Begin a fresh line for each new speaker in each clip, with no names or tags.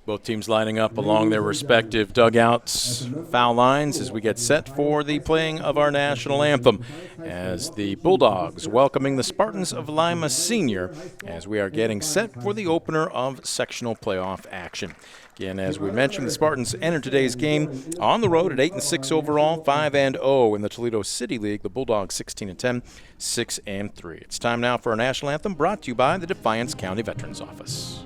Both teams lining up along their respective dugouts, foul lines as we get set for the playing of our national anthem. As the Bulldogs welcoming the Spartans of Lima Senior as we are getting set for the opener of sectional playoff action. Again, as we mentioned, the Spartans enter today's game on the road at 8-6 overall, 5-0 in the Toledo City League. The Bulldogs 16-10, 6-3. It's time now for our national anthem, brought to you by the Defiance County Veterans Office.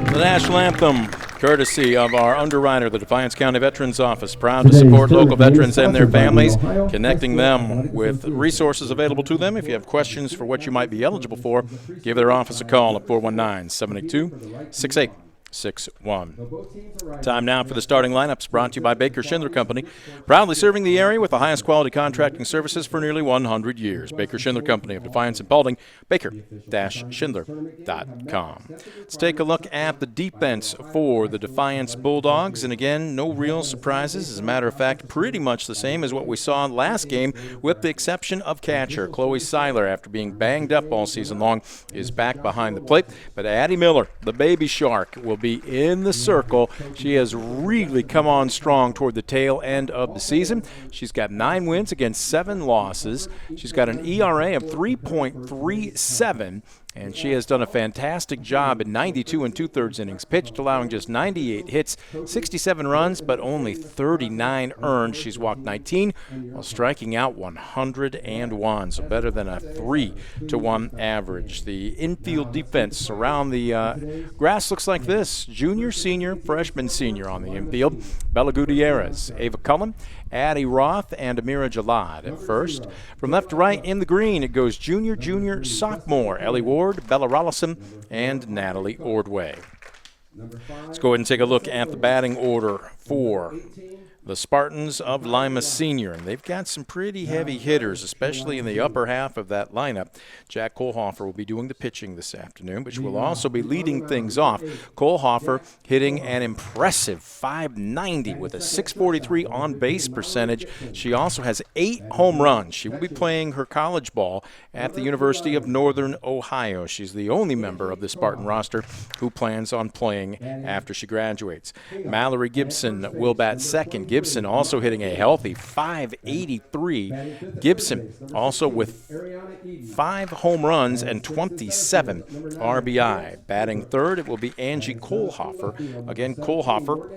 The national anthem, courtesy of our underwriter, the Defiance County Veterans Office, proud to support local veterans and their families, connecting them with resources available to them. If you have questions for what you might be eligible for, give their office a call at 419-782-6861. Time now for the starting lineups, brought to you by Baker Schindler Company, proudly serving the area with the highest quality contracting services for nearly 100 years. Baker Schindler Company of Defiance and Paulding, baker-schindler.com. Let's take a look at the defense for the Defiance Bulldogs, and again, no real surprises. As a matter of fact, pretty much the same as what we saw last game, with the exception of catcher Chloe Seiler, after being banged up all season long, is back behind the plate. But Addie Miller, the baby shark, will be in the circle. She has really come on strong toward the tail end of the season. She's got 9 wins against 7 losses. She's got an ERA of 3.37. And she has done a fantastic job in 92 2/3 innings pitched, allowing just 98 hits, 67 runs, but only 39 earned. She's walked 19 while striking out 101, so better than a 3-to-1 average. The infield defense around the grass looks like this. Junior, senior, freshman, senior on the infield. Bella Gutierrez, Ava Cullen, Addie Roth, and Amira Jalad at first. From left to right in the green, it goes junior, junior, sophomore, Ellie Ward, Bella Rollison, and Natalie Ordway. Let's go ahead and take a look at the batting order for the Spartans of Lima Senior. And they've got some pretty heavy hitters, especially in the upper half of that lineup. Jack Kohlhofer will be doing the pitching this afternoon, which will also be leading things off. Kohlhofer hitting an impressive .590 with a .643 on-base percentage. She also has 8 home runs. She will be playing her college ball at the University of Northern Ohio. She's the only member of the Spartan roster who plans on playing after she graduates. Mallory Gibson will bat second. Gibson also hitting a healthy .583. Gibson also with 5 home runs and 27 RBI. Batting third, it will be Angie Kohlhofer. Again, Kohlhofer,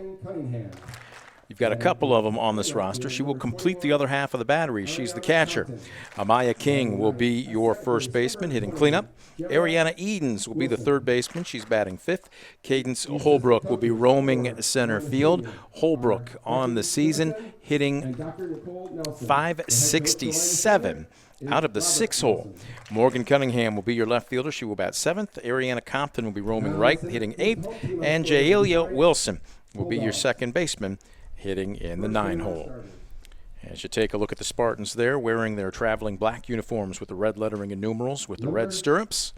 you've got a couple of them on this roster. She will complete the other half of the battery. She's the catcher. Amaya King will be your first baseman, hitting cleanup. Ariana Edens will be the third baseman. She's batting fifth. Cadence Holbrook will be roaming center field. Holbrook on the season hitting .567 out of the 6-hole. Morgan Cunningham will be your left fielder. She will bat seventh. Ariana Compton will be roaming right, hitting eighth. And Jaelia Wilson will be your second baseman, hitting in the 9-hole. As you take a look at the Spartans there, wearing their traveling black uniforms with the red lettering and numerals with the red stirrups.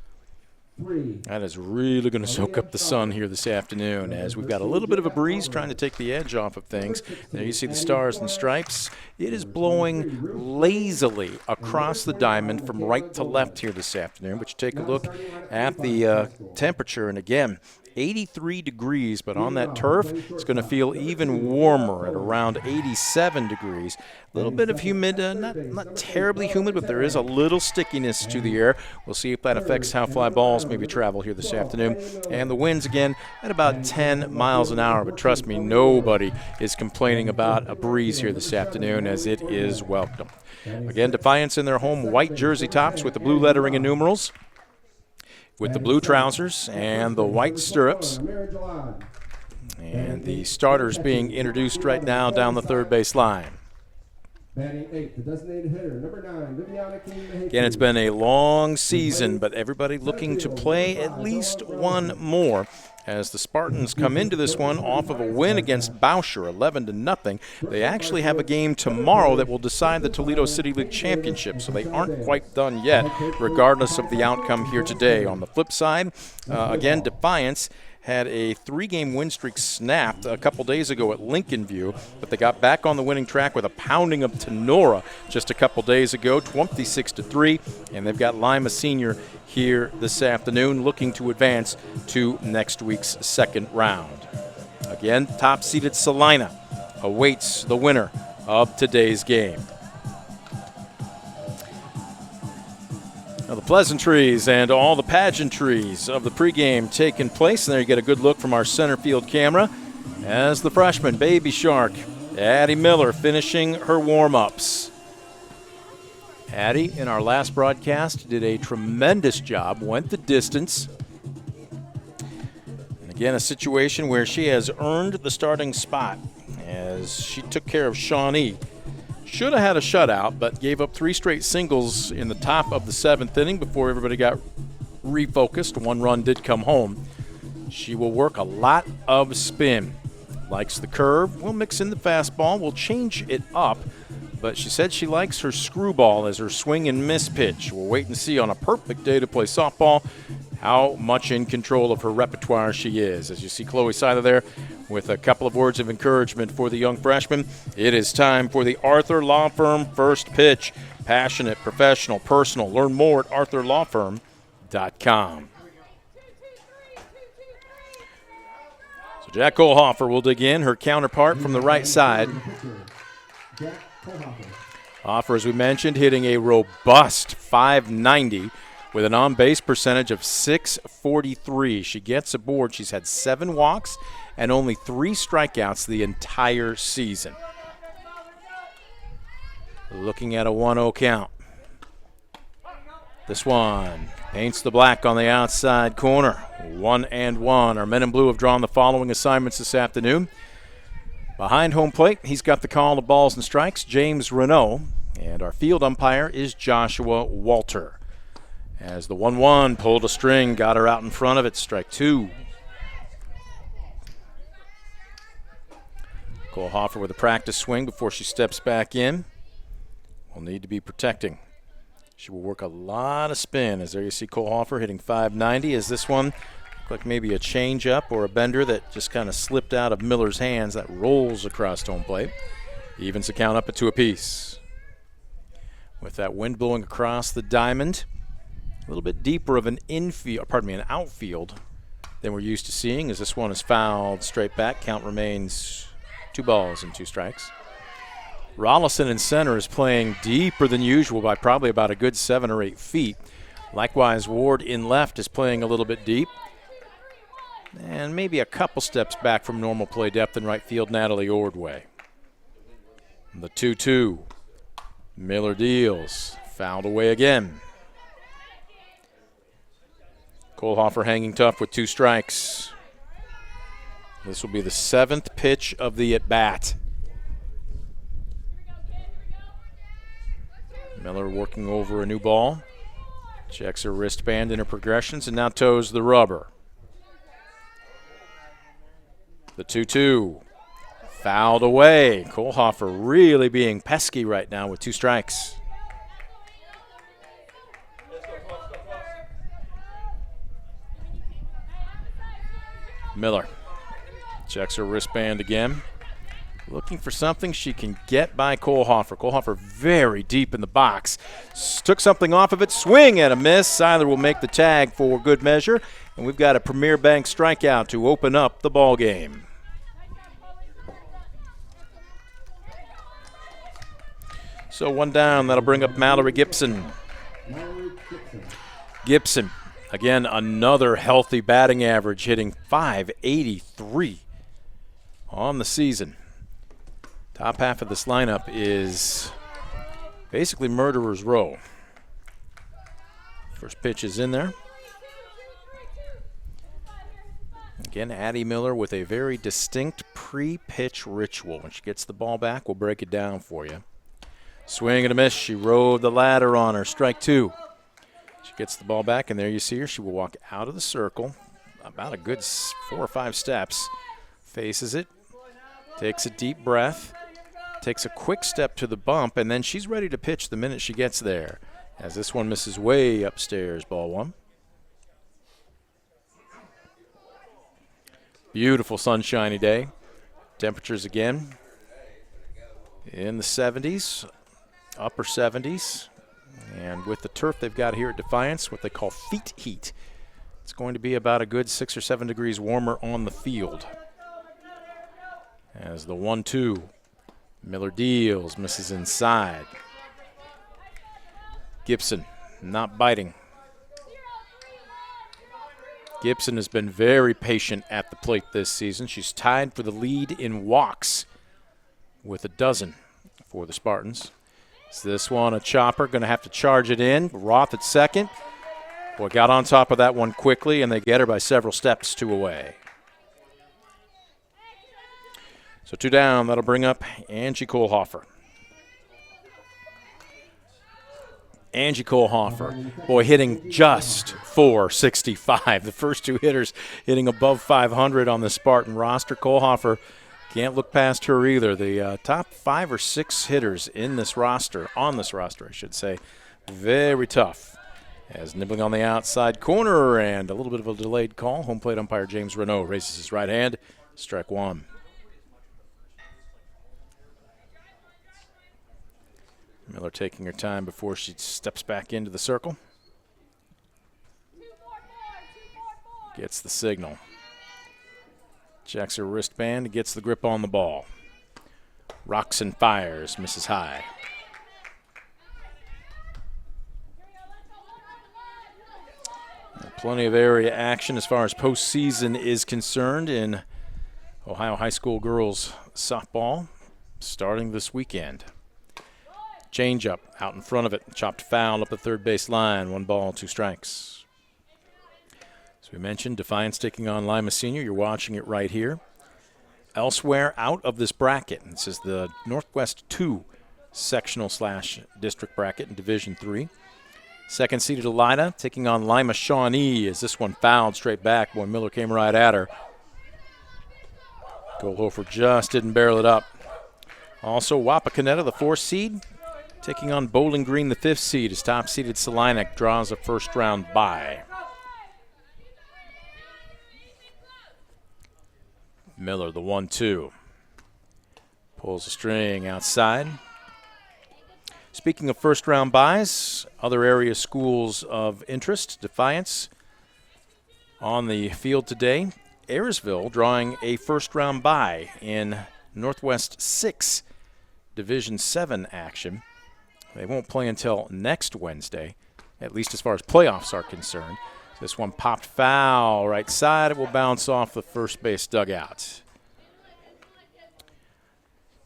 That is really going to soak up the sun here this afternoon, as we've got a little bit of a breeze trying to take the edge off of things. There you see the stars and stripes. It is blowing lazily across the diamond from right to left here this afternoon. But you take a look at the temperature, and again, 83 degrees, but on that turf, it's going to feel even warmer at around 87 degrees. A little bit of humid, not terribly humid, but there is a little stickiness to the air. We'll see if that affects how fly balls maybe travel here this afternoon. And the winds, again, at about 10 miles an hour. But trust me, nobody is complaining about a breeze here this afternoon, as it is welcome. Again, Defiance in their home white jersey tops with the blue lettering and numerals, with the blue trousers and the white stirrups. And the starters being introduced right now down the third base line. Again, it's been a long season, but everybody looking to play at least one more, as the Spartans come into this one off of a win against Bousher, 11-0. They actually have a game tomorrow that will decide the Toledo City League Championship, so they aren't quite done yet, regardless of the outcome here today. On the flip side, again, Defiance had a 3-game win streak snapped a couple days ago at Lincoln View, but they got back on the winning track with a pounding of Tenora just a couple days ago, 26-3, and they've got Lima Senior here this afternoon looking to advance to next week's second round. Again, top-seeded Salina awaits the winner of today's game. Now the pleasantries and all the pageantries of the pregame taking place, and there you get a good look from our center field camera as the freshman, Baby Shark, Addie Miller, finishing her warm-ups. Addie, in our last broadcast, did a tremendous job, went the distance. And again, a situation where she has earned the starting spot as she took care of Shawnee. Should have had a shutout, but gave up 3 straight singles in the top of the 7th inning before everybody got refocused. 1 run did come home. She will work a lot of spin. Likes the curve. We'll mix in the fastball. We'll change it up. But she said she likes her screwball as her swing and miss pitch. We'll wait and see on a perfect day to play softball how much in control of her repertoire she is. As you see Chloe Seiler there with a couple of words of encouragement for the young freshman. It is time for the Arthur Law Firm first pitch. Passionate, professional, personal. Learn more at arthurlawfirm.com. So Jack Kohlhofer will dig in, her counterpart from the right side. Hoffer, as we mentioned, hitting a robust .590 with an on-base percentage of .643. She gets aboard. She's had 7 walks and only 3 strikeouts the entire season. Looking at a 1-0 count. This one paints the black on the outside corner. 1-1. Our men in blue have drawn the following assignments this afternoon. Behind home plate, he's got the call of balls and strikes, James Renault. And our field umpire is Joshua Walter. As the 1-1 pulled a string, got her out in front of it, strike 2. Kohlhofer with a practice swing before she steps back in. Will need to be protecting. She will work a lot of spin, as there you see Kohlhofer hitting .590 as this one looked like maybe a change-up or a bender that just kind of slipped out of Miller's hands. That rolls across home plate. Evens the count up at 2 apiece. With that wind blowing across the diamond, a little bit deeper of an outfield than we're used to seeing, as this one is fouled straight back. Count remains 2 balls and 2 strikes. Rollison in center is playing deeper than usual by probably about a good 7 or 8 feet. Likewise, Ward in left is playing a little bit deep. And maybe a couple steps back from normal play depth in right field, Natalie Ordway. The 2-2. Miller deals. Fouled away again. Kohlhofer hanging tough with 2 strikes. This will be the 7th pitch of the at-bat. Miller working over a new ball. Checks her wristband in her progressions and now toes the rubber. The 2-2. Fouled away. Kohlhofer really being pesky right now with 2 strikes. Miller checks her wristband again. Looking for something she can get by Kohlhofer. Kohlhofer very deep in the box. Took something off of it. Swing and a miss. Seiler will make the tag for good measure. And we've got a Premier Bank strikeout to open up the ball game. So one down, that'll bring up Mallory Gibson. Gibson, again, another healthy batting average, hitting .583 on the season. Top half of this lineup is basically murderer's row. First pitch is in there. Again, Addie Miller with a very distinct pre-pitch ritual. When she gets the ball back, we'll break it down for you. Swing and a miss. She rode the ladder on her. Strike two. She gets the ball back, and there you see her. She will walk out of the circle about a good 4 or 5 steps. Faces it. Takes a deep breath. Takes a quick step to the bump, and then she's ready to pitch the minute she gets there. As this one misses way upstairs, ball one. Beautiful sunshiny day. Temperatures again in the 70s, upper 70s. And with the turf they've got here at Defiance, what they call feet heat, it's going to be about a good 6 or 7 degrees warmer on the field. As the 1-2, Miller deals, misses inside. Gibson not biting. Gibson has been very patient at the plate this season. She's tied for the lead in walks with 12 for the Spartans. So this one, a chopper, going to have to charge it in. Roth at second. Boy, got on top of that one quickly, and they get her by several steps, 2 away. So 2 down, that'll bring up Angie Kohlhofer. Angie Kohlhofer, boy, hitting just .465. The first 2 hitters hitting above 500 on the Spartan roster. Kohlhofer, can't look past her either. The top 5 or 6 hitters in this roster, on this roster, I should say, very tough. As nibbling on the outside corner and a little bit of a delayed call, home plate umpire James Renault raises his right hand, strike one. Miller taking her time before she steps back into the circle. Gets the signal. Checks her wristband, gets the grip on the ball. Rocks and fires, misses high. Plenty of area action as far as postseason is concerned in Ohio high school girls softball starting this weekend. Changeup out in front of it, chopped foul up the third base line, 1 ball, 2 strikes. As we mentioned, Defiance taking on Lima Senior. You're watching it right here. Elsewhere out of this bracket, this is the Northwest 2 sectional/district bracket in Division 3. Second seeded Elida taking on Lima Shawnee as this one fouled straight back when Miller came right at her. Kohlhofer just didn't barrel it up. Also, Wapakoneta, the 4th seed, taking on Bowling Green, the 5th seed, as top-seeded Salina draws a first-round bye. Miller, the 1-2. Pulls the string outside. Speaking of first-round byes, other area schools of interest, Defiance on the field today. Ayersville drawing a first-round bye in Northwest 6 Division 7 action. They won't play until next Wednesday, at least as far as playoffs are concerned. This one popped foul right side. It will bounce off the first base dugout.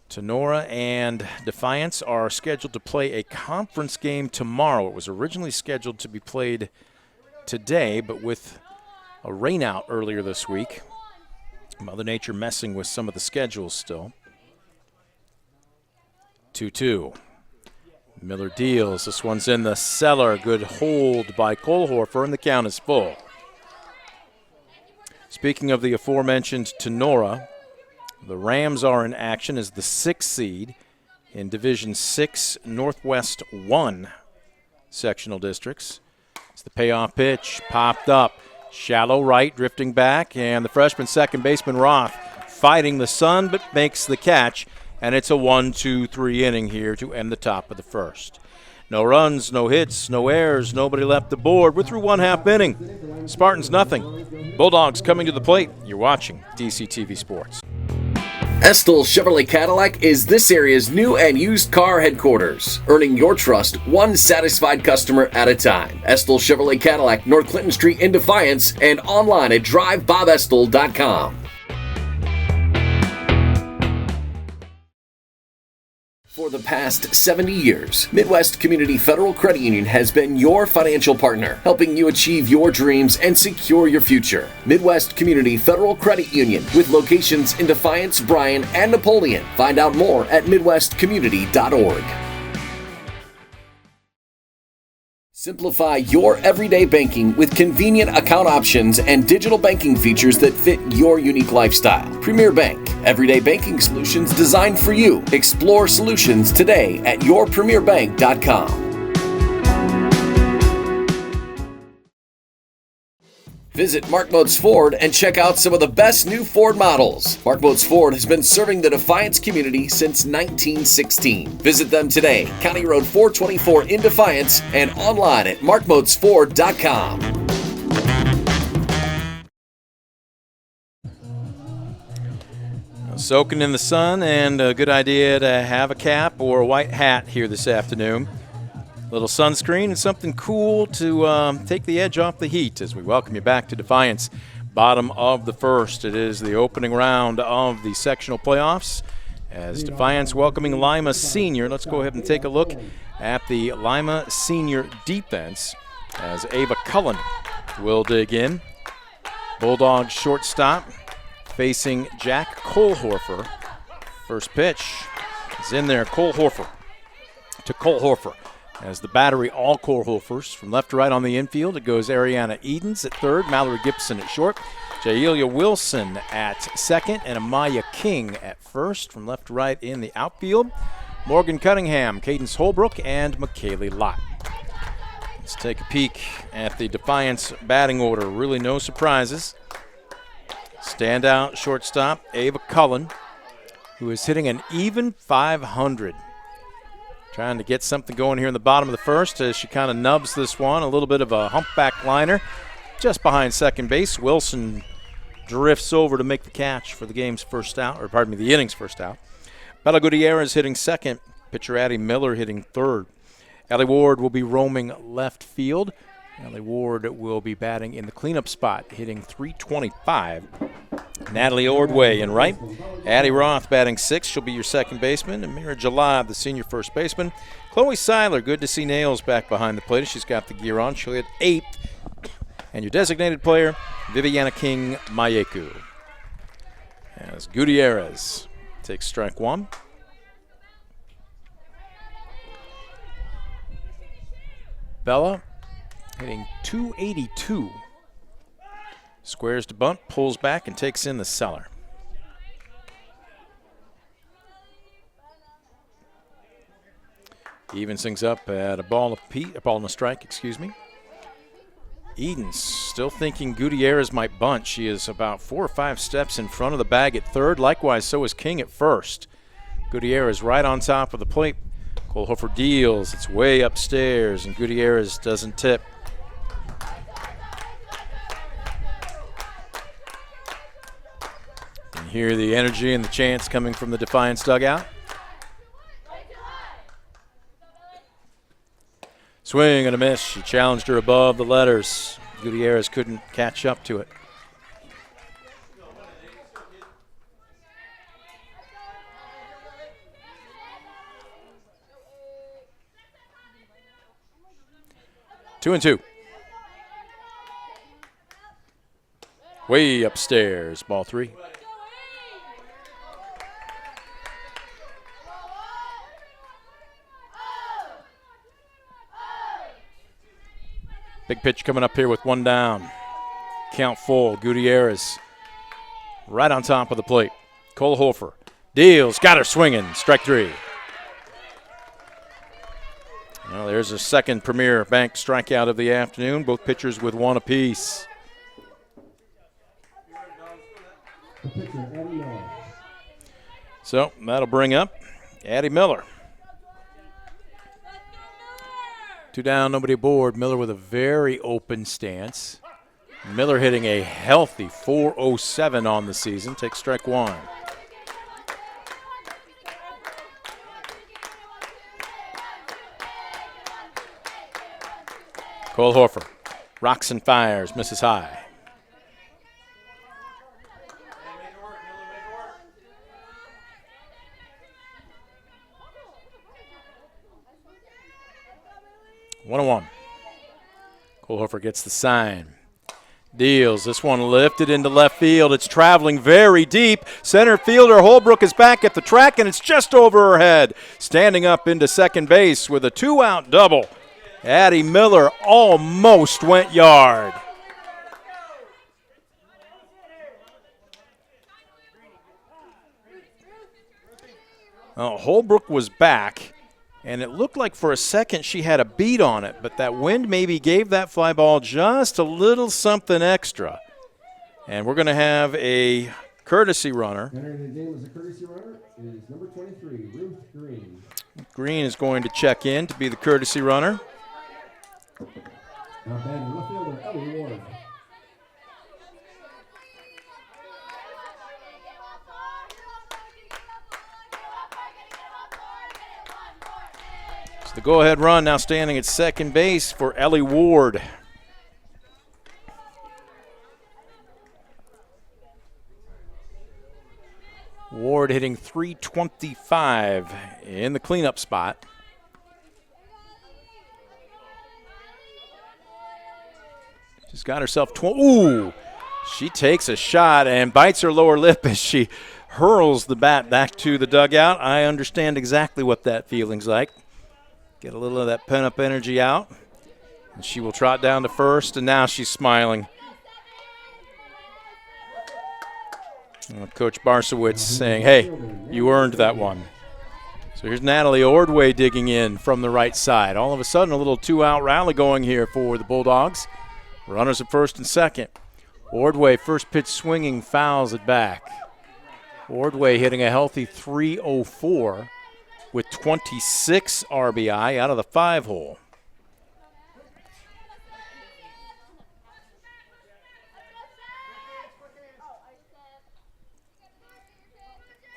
Tenora and Defiance are scheduled to play a conference game tomorrow. It was originally scheduled to be played today, but with a rainout earlier this week, Mother Nature messing with some of the schedules still. 2-2. Miller deals. This one's in the cellar. Good hold by Kohlhofer, and the count is full. Speaking of the aforementioned Tenora, the Rams are in action as the 6th seed in Division 6 Northwest 1 sectional districts. It's the payoff pitch, popped up. Shallow right, drifting back, and the freshman second baseman Roth fighting the sun but makes the catch. And it's a 1-2-3 inning here to end the top of the first. No runs, no hits, no errors, nobody left the board. We're through 1/2 inning. Spartans nothing. Bulldogs coming to the plate. You're watching DCTV Sports.
Estill Chevrolet Cadillac is this area's new and used car headquarters, earning your trust one satisfied customer at a time. Estill Chevrolet Cadillac, North Clinton Street in Defiance, and online at drivebobestill.com. For the past 70 years, Midwest Community Federal Credit Union has been your financial partner, helping you achieve your dreams and secure your future. Midwest Community Federal Credit Union, with locations in Defiance, Bryan, and Napoleon. Find out more at midwestcommunity.org. Simplify your everyday banking with convenient account options and digital banking features that fit your unique lifestyle. Premier Bank, everyday banking solutions designed for you. Explore solutions today at yourpremierbank.com. Visit Mark Moats Ford and check out some of the best new Ford models. Mark Moats Ford has been serving the Defiance community since 1916. Visit them today, County Road 424 in Defiance, and online at markmoatsford.com.
Soaking in the sun, and a good idea to have a cap or a white hat here this afternoon. Little sunscreen and something cool to take the edge off the heat as we welcome you back to Defiance. Bottom of the first. It is the opening round of the sectional playoffs as Defiance welcoming Lima Senior. Let's go ahead and take a look at the Lima Senior defense as Ava Cullen will dig in. Bulldogs shortstop facing Jack Kohlhofer. First pitch is in there. Kohlhofer to Kohlhofer. As the battery, all Kohlhofers from left to right on the infield. It goes Ariana Edens at third, Mallory Gibson at short, Jaelia Wilson at second, and Amaya King at first. From left to right in the outfield, Morgan Cunningham, Cadence Holbrook, and McKaylee Lott. Let's take a peek at the Defiance batting order. Really no surprises. Standout shortstop, Ava Cullen, who is hitting an even .500. Trying to get something going here in the bottom of the first as she kind of nubs this one. A little bit of a humpback liner just behind second base. Wilson drifts over to make the catch for the game's first out, or pardon me, the inning's first out. Bella Gutierrez hitting second. Pitcher Addie Miller hitting third. Ellie Ward will be roaming left field. Ellie Ward will be batting in the cleanup spot, hitting .325. Natalie Ordway in right. Addie Roth batting sixth. She'll be your second baseman. And Mira Jalab, the senior first baseman. Chloe Seiler, good to see Nails back behind the plate. She's got the gear on. She'll hit eighth. And your designated player, Viviana King Mayeku. As Gutierrez takes strike one. Bella hitting .282. Squares to bunt, pulls back, and takes in the cellar. Evens things up at a ball and a strike, excuse me. Edens still thinking Gutierrez might bunt. She is about 4 or 5 steps in front of the bag at third. Likewise, so is King at first. Gutierrez right on top of the plate. Kohlhofer deals. It's way upstairs, and Gutierrez doesn't tip. Hear the energy and the chants coming from the Defiance dugout. Swing and a miss. She challenged her above the letters. Gutierrez couldn't catch up to it. Two and two. Way upstairs, ball three. Big pitch coming up here with one down. Count full. Gutierrez right on top of the plate. Kohlhofer deals, got her swinging. Strike three. Well, there's a second Premier Bank strikeout of the afternoon. Both pitchers with one apiece. So that'll bring up Addie Miller. 2 down, nobody aboard. Miller with a very open stance. Miller hitting a healthy .407 on the season. Takes strike one. Cole Horfer rocks and fires, misses high. One on one. Cole Horfer gets the sign. Deals. This one lifted into left field. It's traveling very deep. Center fielder Holbrook is back at the track, and it's just over her head. Standing up into second base with a 2-out double. Addie Miller almost went yard. Holbrook was back, and it looked like for a second she had a beat on it, but that wind maybe gave that fly ball just a little something extra. And we're going to have a courtesy runner.
Entering the game as a courtesy runner is number 23, Ruth Green.
Green is going to check in to be the courtesy runner.
Now batting left fielder Ellie Ward.
So the go-ahead run now standing at second base for Ellie Ward. Ward hitting .325 in the cleanup spot. She's got herself ooh! She takes a shot and bites her lower lip as she hurls the bat back to the dugout. I understand exactly what that feeling's like. Get a little of that pent-up energy out. And she will trot down to first, and now she's smiling. Coach Barsowitz saying, hey, you earned that one. So here's Natalie Ordway digging in from the right side. All of a sudden, a little 2-out rally going here for the Bulldogs. Runners at first and second. Ordway, first pitch swinging, fouls it back. Ordway hitting a healthy .304 with 26 RBI out of the 5-hole.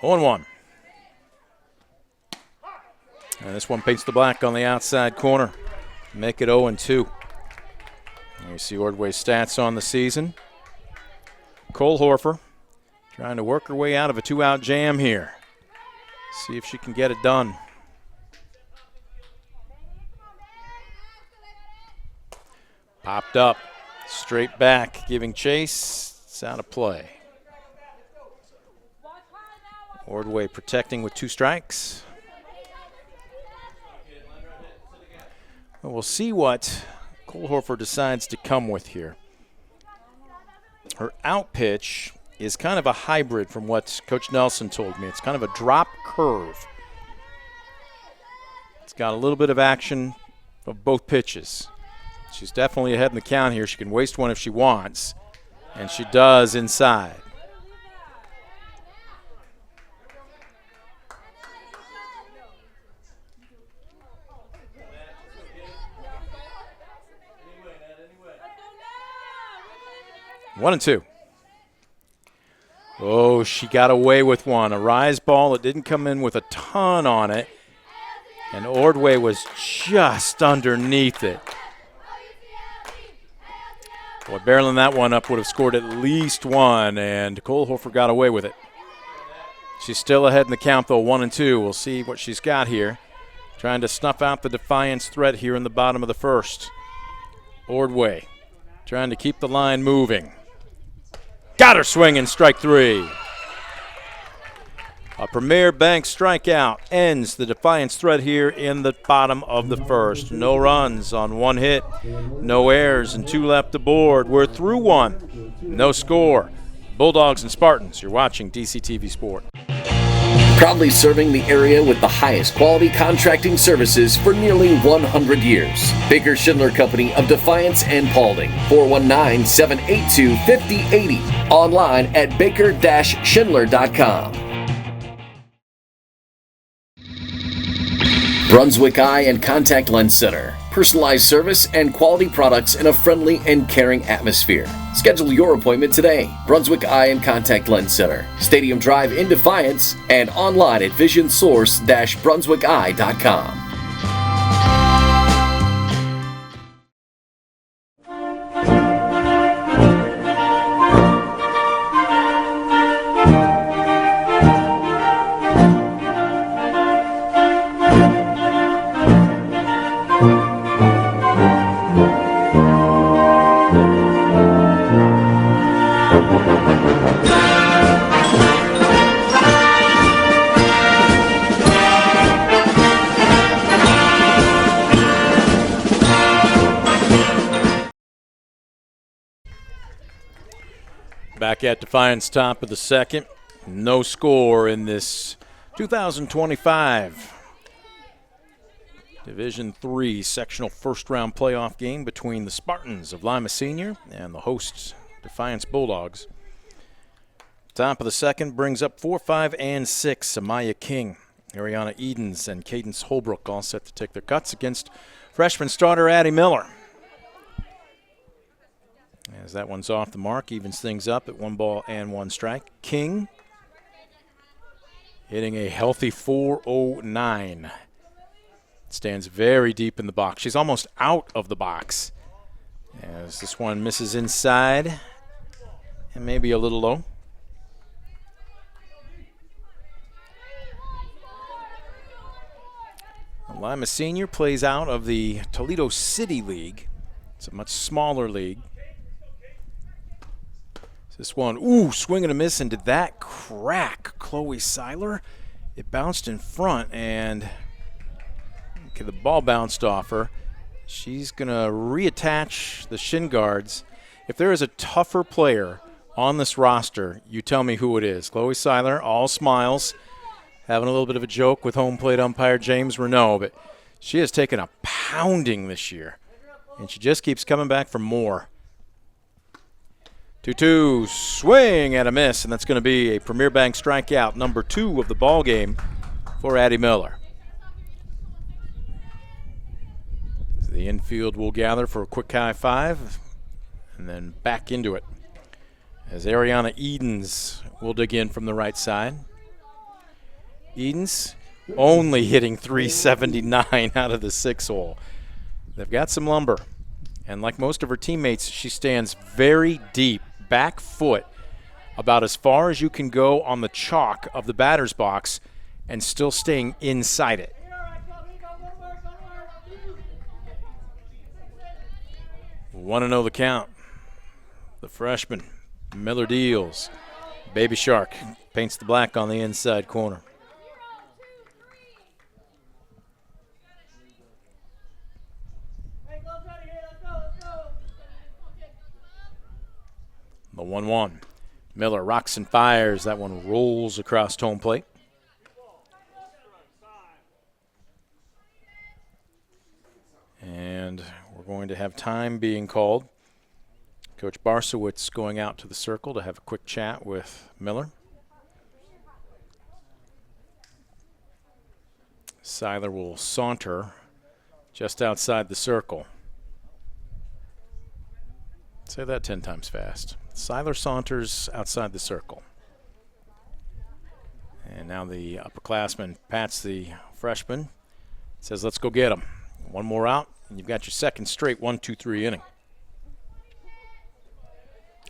Oh, 1. And this one paints the black on the outside corner. Make it 0-2. You see Ordway's stats on the season. Cole Horfer trying to work her way out of a 2-out jam here. See if she can get it done. Popped up, straight back, giving chase. It's out of play. Ordway protecting with 2 strikes. Well, we'll see what Cole Horfer decides to come with here. Her out pitch is kind of a hybrid from what Coach Nelson told me. It's kind of a drop curve. It's got a little bit of action of both pitches. She's definitely ahead in the count here. She can waste one if she wants, and she does inside. One and 2. Oh, she got away with one. A rise ball that didn't come in with a ton on it. And Ordway was just underneath it. Boy, barreling that one up would have scored at least one, and Cole Horfer got away with it. She's still ahead in the count, though, 1 and 2. We'll see what she's got here. Trying to snuff out the Defiance threat here in the bottom of the first. Ordway trying to keep the line moving. Got her swinging, strike 3. A Premier Bank strikeout ends the Defiance threat here in the bottom of the first. No runs on 1 hit, no errors, and 2 left aboard. We're through 1. No score. Bulldogs and Spartans, you're watching DCTV Sport.
Proudly serving the area with the highest quality contracting services for nearly 100 years. Baker Schindler Company of Defiance and Paulding. 419-782-5080. Online at baker-schindler.com. Brunswick Eye and Contact Lens Center. Personalized service and quality products in a friendly and caring atmosphere. Schedule your appointment today. Brunswick Eye and Contact Lens Center, Stadium Drive in Defiance, and online at visionsource-brunswickeye.com.
Back at Defiance, top of the second. No score in this 2025 Division III sectional first-round playoff game between the Spartans of Lima Senior and the hosts, Defiance Bulldogs. Top of the second brings up 4, 5, and 6. Amaya King, Ariana Edens, and Cadence Holbrook all set to take their cuts against freshman starter Addie Miller. As that one's off the mark, evens things up at 1 ball and 1 strike. King hitting a healthy 409. Stands very deep in the box. She's almost out of the box. As this one misses inside and maybe a little low. Lima Senior plays out of the Toledo City League. It's a much smaller league. This one, swing and a miss, and did that crack Chloe Seiler? It bounced in front, and okay, the ball bounced off her. She's going to reattach the shin guards. If there is a tougher player on this roster, you tell me who it is. Chloe Seiler, all smiles, having a little bit of a joke with home plate umpire James Renault, but she has taken a pounding this year, and she just keeps coming back for more. 2-2, swing and a miss, and that's going to be a Premier Bank strikeout, number 2 of the ball game for Addie Miller. The infield will gather for a quick high five and then back into it as Ariana Edens will dig in from the right side. Edens only hitting 379 out of the 6 hole. They've got some lumber, and like most of her teammates, she stands very deep, back foot, about as far as you can go on the chalk of the batter's box and still staying inside it. Want to know the count. The freshman, Miller deals. Baby Shark paints the black on the inside corner. The 1-1. Miller rocks and fires. That one rolls across home plate. And we're going to have time being called. Coach Barsowitz going out to the circle to have a quick chat with Miller. Seiler will saunter just outside the circle. Say that 10 times fast. Seiler saunters outside the circle. And now the upperclassman pats the freshman. Says, let's go get him. One more out, and you've got your second straight 1-2-3 inning.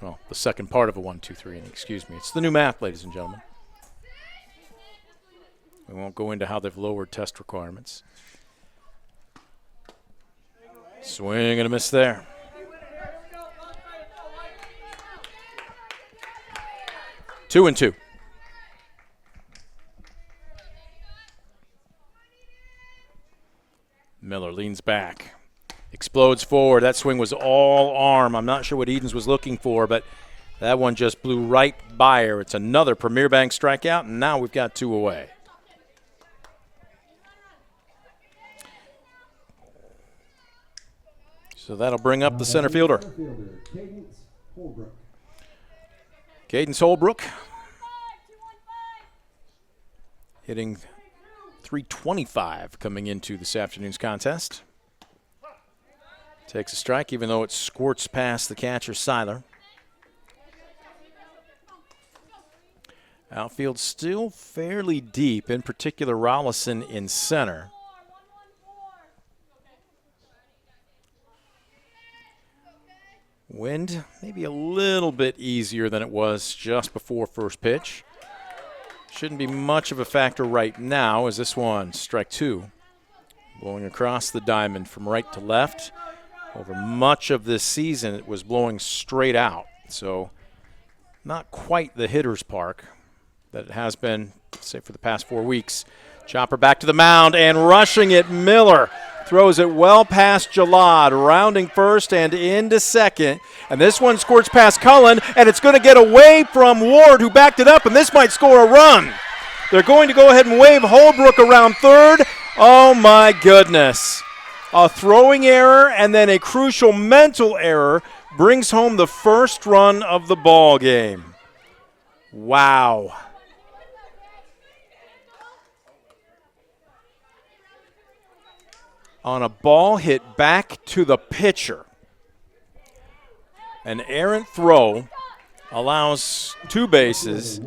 Well, the second part of a 1-2-3 inning, excuse me. It's the new math, ladies and gentlemen. We won't go into how they've lowered test requirements. Swing and a miss there. Two and two. Miller leans back, explodes forward. That swing was all arm. I'm not sure what Edens was looking for, but that one just blew right by her. It's another Premier Bank strikeout, and now we've got 2 away. So that'll bring up the center fielder.
Cadence Holbrook.
Cadence Holbrook hitting 325 coming into this afternoon's contest. Takes a strike even though it squirts past the catcher Seiler. Outfield still fairly deep, in particular Rollison in center. Wind maybe a little bit easier than it was just before first pitch. Shouldn't be much of a factor right now as this one, strike 2. Blowing across the diamond from right to left. Over much of this season, it was blowing straight out. So not quite the hitter's park that it has been, say, for the past 4 weeks. Chopper back to the mound and rushing it, Miller. Throws it well past Jalad, rounding first and into second. And this one squirts past Cullen, and it's going to get away from Ward, who backed it up, and this might score a run. They're going to go ahead and wave Holbrook around third. Oh, my goodness. A throwing error and then a crucial mental error brings home the first run of the ball game. Wow. On a ball hit back to the pitcher. An errant throw allows 2 bases,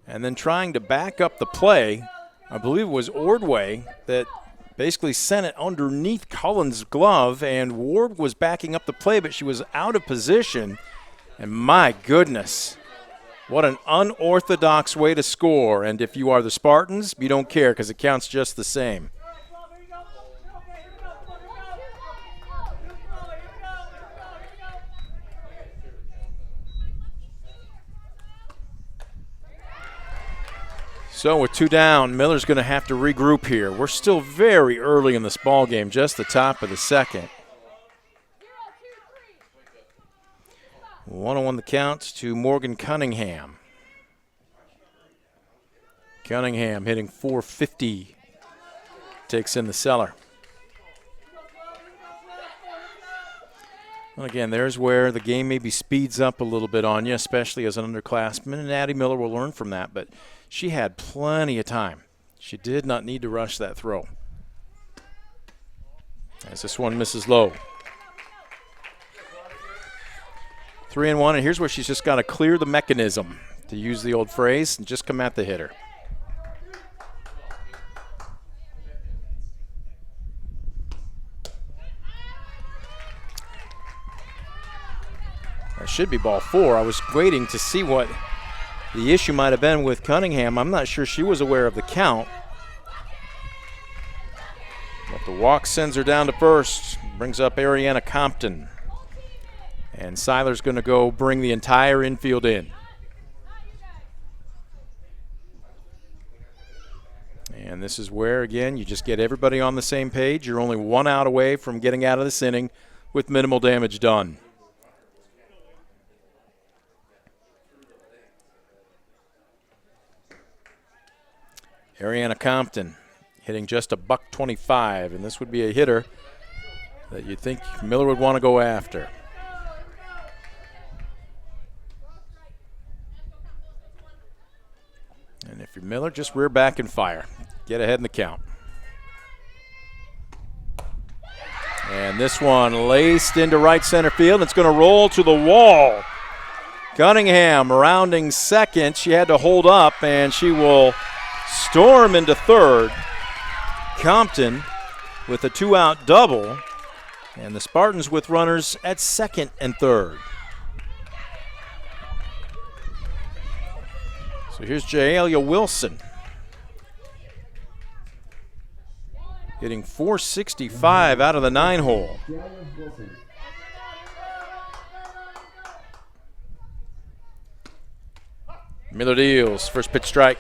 and then trying to back up the play, I believe it was Ordway that basically sent it underneath Cullen's glove, and Ward was backing up the play, but she was out of position. And my goodness, what an unorthodox way to score. And if you are the Spartans, you don't care because it counts just the same. So with 2 down, Miller's going to have to regroup here. We're still very early in this ball game, just the top of the second. 1-1 the count to Morgan Cunningham. Cunningham hitting .450. Takes in the cellar. Well, again, there's where the game maybe speeds up a little bit on you, especially as an underclassman, and Addie Miller will learn from that. But she had plenty of time. She did not need to rush that throw. As this one misses low. 3-1, and here's where she's just got to clear the mechanism, to use the old phrase, and just come at the hitter. That should be ball 4. I was waiting to see what the issue might have been with Cunningham. I'm not sure she was aware of the count. But the walk sends her down to first. Brings up Ariana Compton. And Seiler's going to go bring the entire infield in. And this is where, again, you just get everybody on the same page. You're only 1 out away from getting out of this inning with minimal damage done. Ariana Compton hitting just $125, and this would be a hitter that you'd think Miller would want to go after. And if you're Miller, just rear back and fire. Get ahead in the count. And this one laced into right center field. It's going to roll to the wall. Cunningham rounding second. She had to hold up, and she will storm into third. Compton with a 2-out double, and the Spartans with runners at second and third. So here's Jaelia Wilson hitting .465 out of the 9-hole. Miller deals, first pitch strike.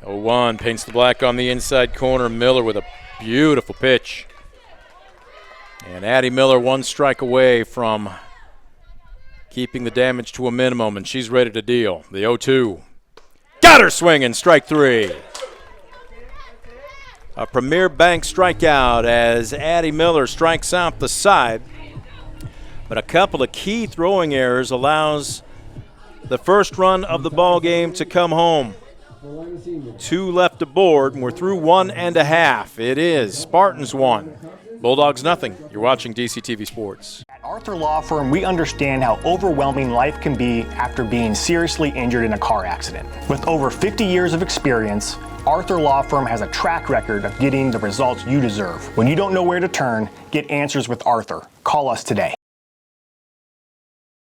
One paints the black on the inside corner. Miller with a beautiful pitch. And Addie Miller 1 strike away from keeping the damage to a minimum, and she's ready to deal. The 0-2. Got her swinging, strike 3. A Premier Bank strikeout as Addie Miller strikes out the side. But a couple of key throwing errors allows the first run of the ball game to come home.
for Lima Senior.
2 left aboard, and we're through 1.5. It is Spartans 1, Bulldogs nothing. You're watching DCTV Sports.
At Arthur Law Firm, we understand how overwhelming life can be after being seriously injured in a car accident. With over 50 years of experience, Arthur Law Firm has a track record of getting the results you deserve. When you don't know where to turn, get answers with Arthur. Call us today.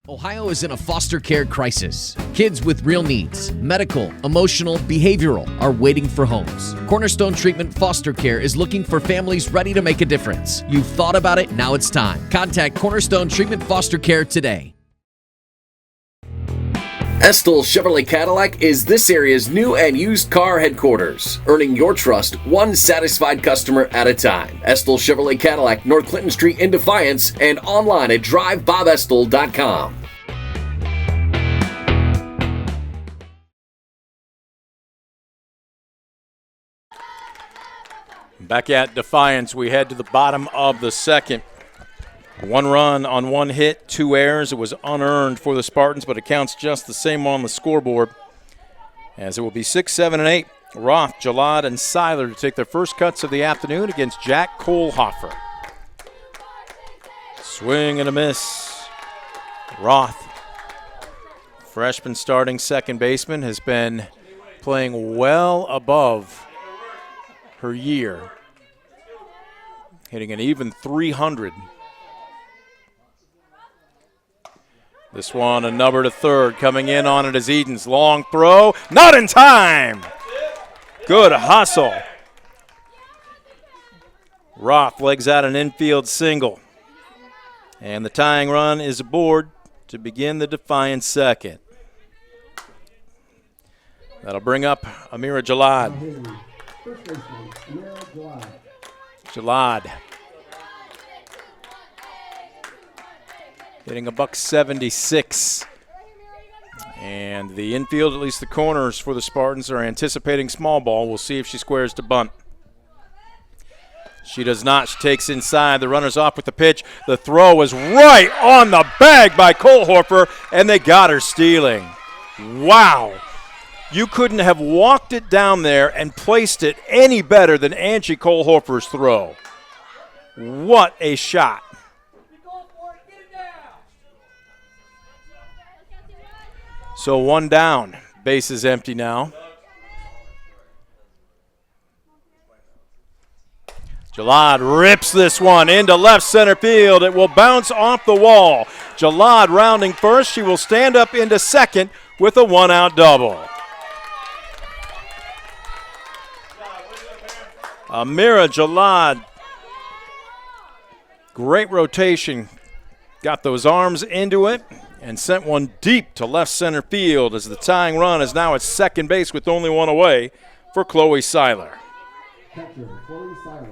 Ohio is in a foster care crisis. Kids with real needs, medical, emotional, behavioral, are waiting for homes. Cornerstone Treatment Foster Care is looking for families ready to make a difference. You've thought about it, now it's time. Contact Cornerstone Treatment Foster Care today.
Estill Chevrolet Cadillac is this area's new and used car headquarters, earning your trust one satisfied customer at a time. Estill Chevrolet Cadillac, North Clinton Street in Defiance, and online at drivebobestill.com.
Back at Defiance, we head to the bottom of the second. 1 run on 1 hit, 2 errors. It was unearned for the Spartans, but it counts just the same on the scoreboard, as it will be 6, 7, and 8. Roth, Jalad, and Seiler to take their first cuts of the afternoon against Jack Kohlhofer. Swing and a miss. Roth, freshman starting second baseman, has been playing well above her year, hitting an even 300. This one, a number to third. Coming in on it is Edens. Long throw. Not in time. Good hustle. Roth legs out an infield single. And the tying run is aboard to begin the Defiance second. That'll bring up Amira Jalad.
First baseman, Amira Jalad.
Jalad. Hitting $176. And the infield, at least the corners for the Spartans, are anticipating small ball. We'll see if she squares to bunt. She does not. She takes inside. The runner's off with the pitch. The throw is right on the bag by Kohlhofer, and they got her stealing. Wow. You couldn't have walked it down there and placed it any better than Angie Kohlhofer's throw. What a shot. So 1 down. Base is empty now. Jalad rips this one into left center field. It will bounce off the wall. Jalad rounding first. She will stand up into second with a 1-out double. Amira Jalad. Great rotation. Got those arms into it and sent one deep to left center field as the tying run is now at second base with only 1 away for Chloe Seiler.
Catcher, Chloe Seiler.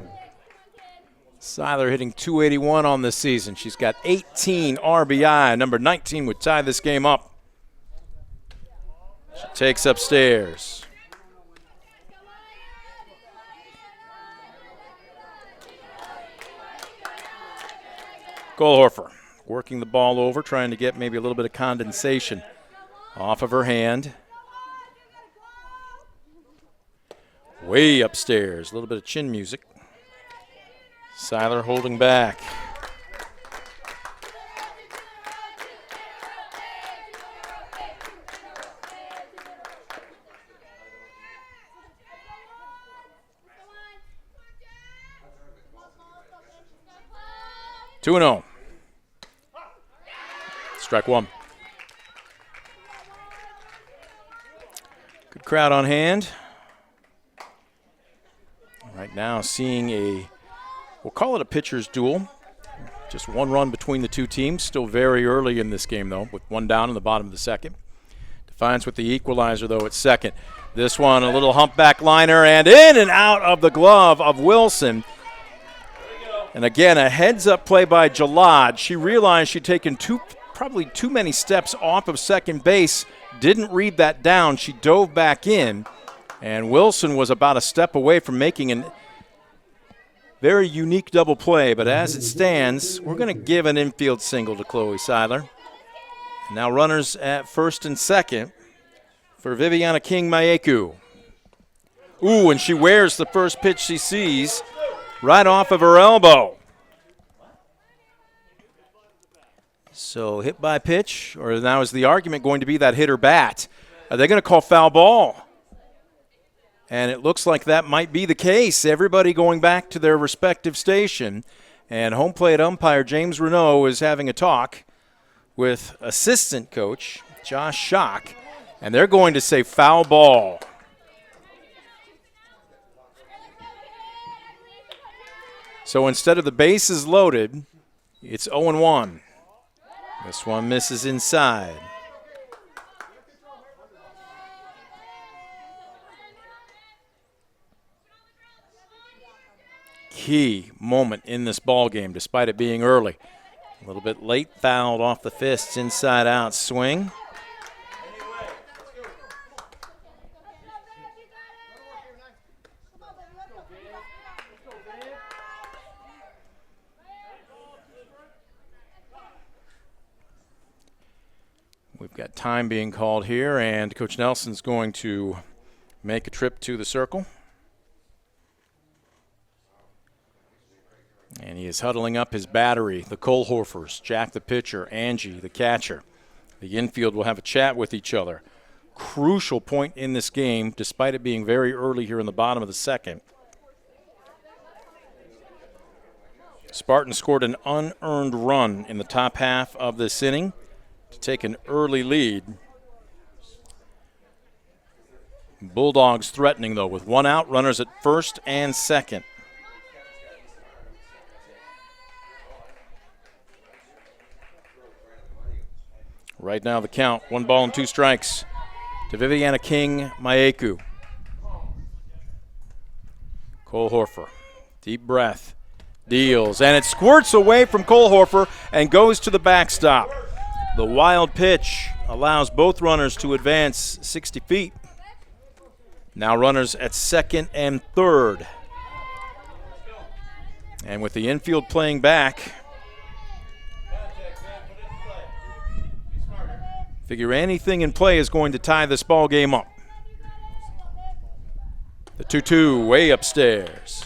Seiler hitting .281 on this season. She's got 18 RBI. Number 19 would tie this game up. She takes upstairs. Kohlhofer working the ball over, trying to get maybe a little bit of condensation off of her hand. Way upstairs, a little bit of chin music. Seiler holding back. Two and 0. Strike 1. Good crowd on hand. Right now seeing we'll call it a pitcher's duel. Just 1 run between the two teams. Still very early in this game, though, with 1 down in the bottom of the second. Defiance with the equalizer, though, at second. This one, a little humpback liner, and in and out of the glove of Wilson. And again, a heads-up play by Jalad. She realized she'd taken probably too many steps off of second base. Didn't read that down. She dove back in, and Wilson was about a step away from making a very unique double play. But as it stands, we're going to give an infield single to Chloe Seiler. Now runners at first and second for Viviana King Mayeku. Ooh, and she wears the first pitch she sees right off of her elbow. So hit by pitch, or now is the argument going to be that hit or bat? Are they going to call foul ball? And it looks like that might be the case. Everybody going back to their respective station. And home plate umpire James Renault is having a talk with assistant coach Josh Schock, and they're going to say foul ball. So instead of the bases loaded, it's 0-1. This one misses inside. Key moment in this ball game, despite it being early. A little bit late, fouled off the fists, inside out swing. We've got time being called here, and Coach Nelson's going to make a trip to the circle. And he is huddling up his battery, the Kohlhorfers, Jack the pitcher, Angie the catcher. The infield will have a chat with each other. Crucial point in this game, despite it being very early here in the bottom of the second. Spartans scored an unearned run in the top half of this inning to take an early lead. Bulldogs threatening, though, with one out, runners at first and second. Right now the count, 1 ball and 2 strikes to Viviana King Maeku. Kohlhorfer, deep breath, deals, and it squirts away from Kohlhorfer and goes to the backstop. The wild pitch allows both runners to advance 60 feet. Now runners at second and third. And with the infield playing back, figure anything in play is going to tie this ball game up. The 2-2 way upstairs.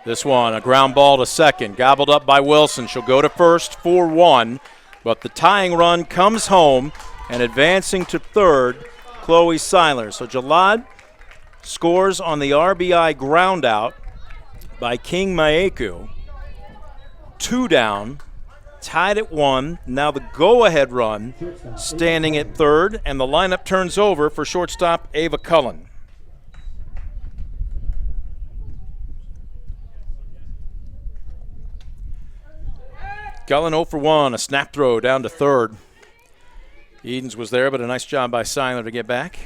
This one, a ground ball to second, gobbled up by Wilson. She'll go to first, 4-1, but the tying run comes home, and advancing to third, Chloe Seiler. So Jalad scores on the RBI ground out by King Maeku. 2 down, tied at 1. Now the go-ahead run standing at third, and the lineup turns over for shortstop Ava Cullen. Cullen 0 for 1, a snap throw down to third. Edens was there, but a nice job by Seiler to get back.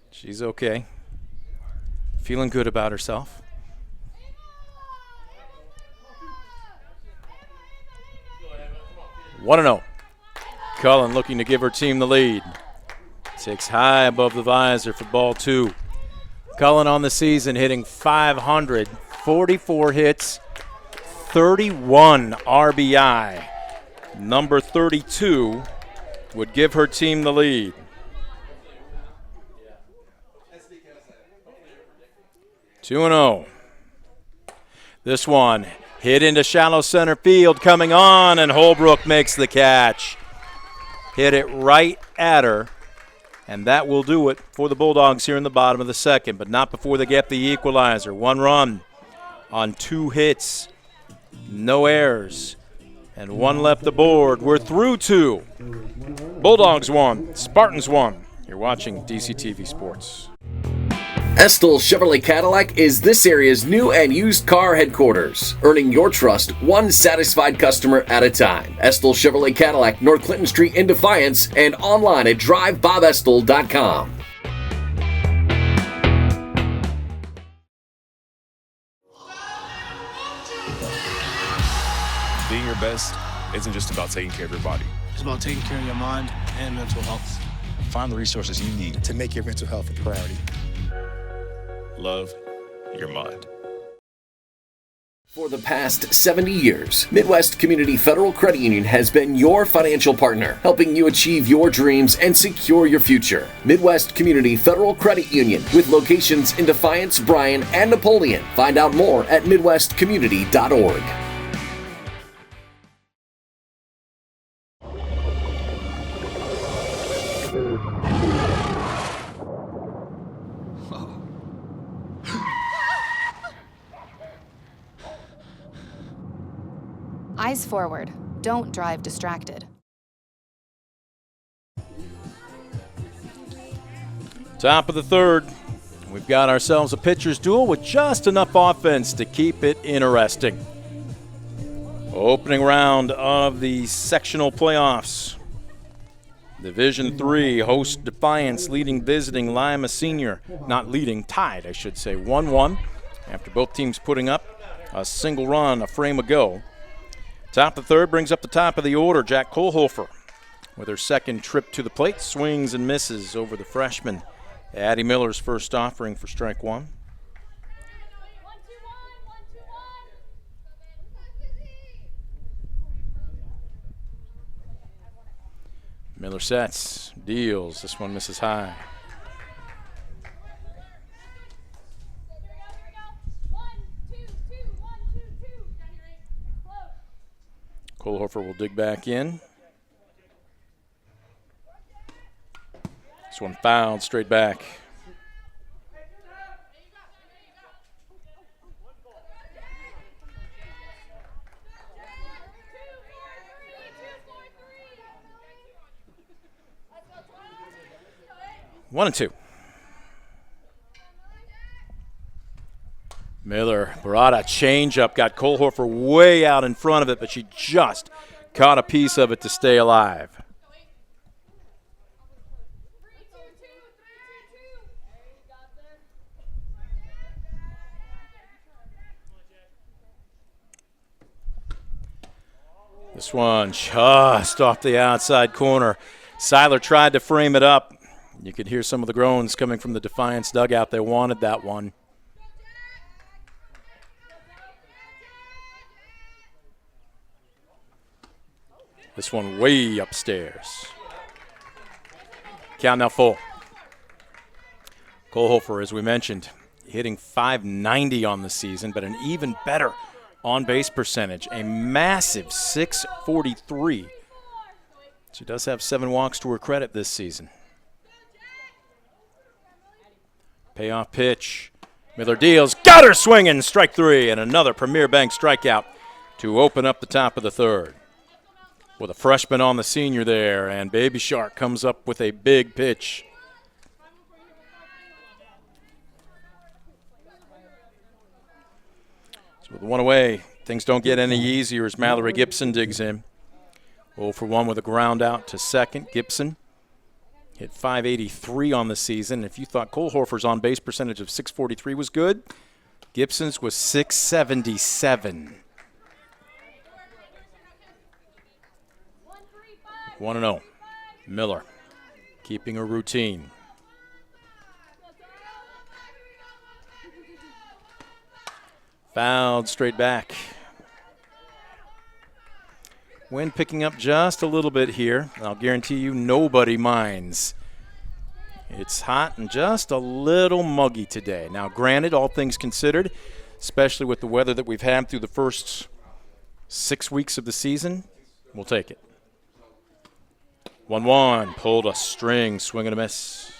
She's okay. Feeling good about herself. One 1-0. Cullen looking to give her team the lead. Takes high above the visor for ball 2. Cullen on the season hitting .500, 44 hits, 31 RBI. Number 32 would give her team the lead. Two 2-0. This one hit into shallow center field, coming on, and Holbrook makes the catch. Hit it right at her, and that will do it for the Bulldogs here in the bottom of the second, but not before they get the equalizer. 1 run on 2 hits. No errors, and 1 left the board. We're through 2. Bulldogs 1, Spartans 1. You're watching DCTV Sports.
Estill Chevrolet Cadillac is this area's new and used car headquarters, earning your trust one satisfied customer at a time. Estill Chevrolet Cadillac, North Clinton Street in Defiance, and online at drivebobestill.com.
Being your best isn't just about taking care of your body.
It's about taking care of your mind and mental health.
Find the resources you need
to make your mental health a priority.
Love your mind.
For the past 70 years, Midwest Community Federal Credit Union has been your financial partner, helping you achieve your dreams and secure your future. Midwest Community Federal Credit Union, with locations in Defiance, Bryan, and Napoleon. Find out more at midwestcommunity.org.
Eyes forward. Don't drive distracted.
Top of the third. We've got ourselves a pitcher's duel with just enough offense to keep it interesting. Opening round of the sectional playoffs. Division 3 host Defiance leading visiting Lima Senior. Not leading, tied I should say, 1-1 after both teams putting up a single run a frame ago. Top of the third brings up the top of the order. Jack Kohlhofer with her second trip to the plate. Swings and misses over the freshman. Addie Miller's first offering for strike one. Miller sets, deals. This one misses high. Kohlhofer will dig back in. This one fouled straight back. One and two. Miller brought a changeup, got Kohlhofer way out in front of it, but she just caught a piece of it to stay alive. This one just off the outside corner. Seiler tried to frame it up. You could hear some of the groans coming from the Defiance dugout. They wanted that one. This one way upstairs. Count now full. Kohlhofer, as we mentioned, hitting .590 on the season, but an even better on-base percentage, a massive .643. She does have 7 walks to her credit this season. Payoff pitch. Miller deals, got her swinging, strike 3, and another Premier Bank strikeout to open up the top of the third. With a freshman on the senior there, and Baby Shark comes up with a big pitch. So with one away, things don't get any easier as Mallory Gibson digs in. 0 for 1 with a ground out to second. Gibson hit .583 on the season. If you thought Kohlhofer's on-base percentage of .643 was good, Gibson's was .677. 1-0. Miller keeping her routine. Fouled straight back. Wind picking up just a little bit here. I'll guarantee you nobody minds. It's hot and just a little muggy today. Now, granted, all things considered, especially with the weather that we've had through the first 6 weeks of the season, we'll take it. 1-1, pulled a string, swing and a miss.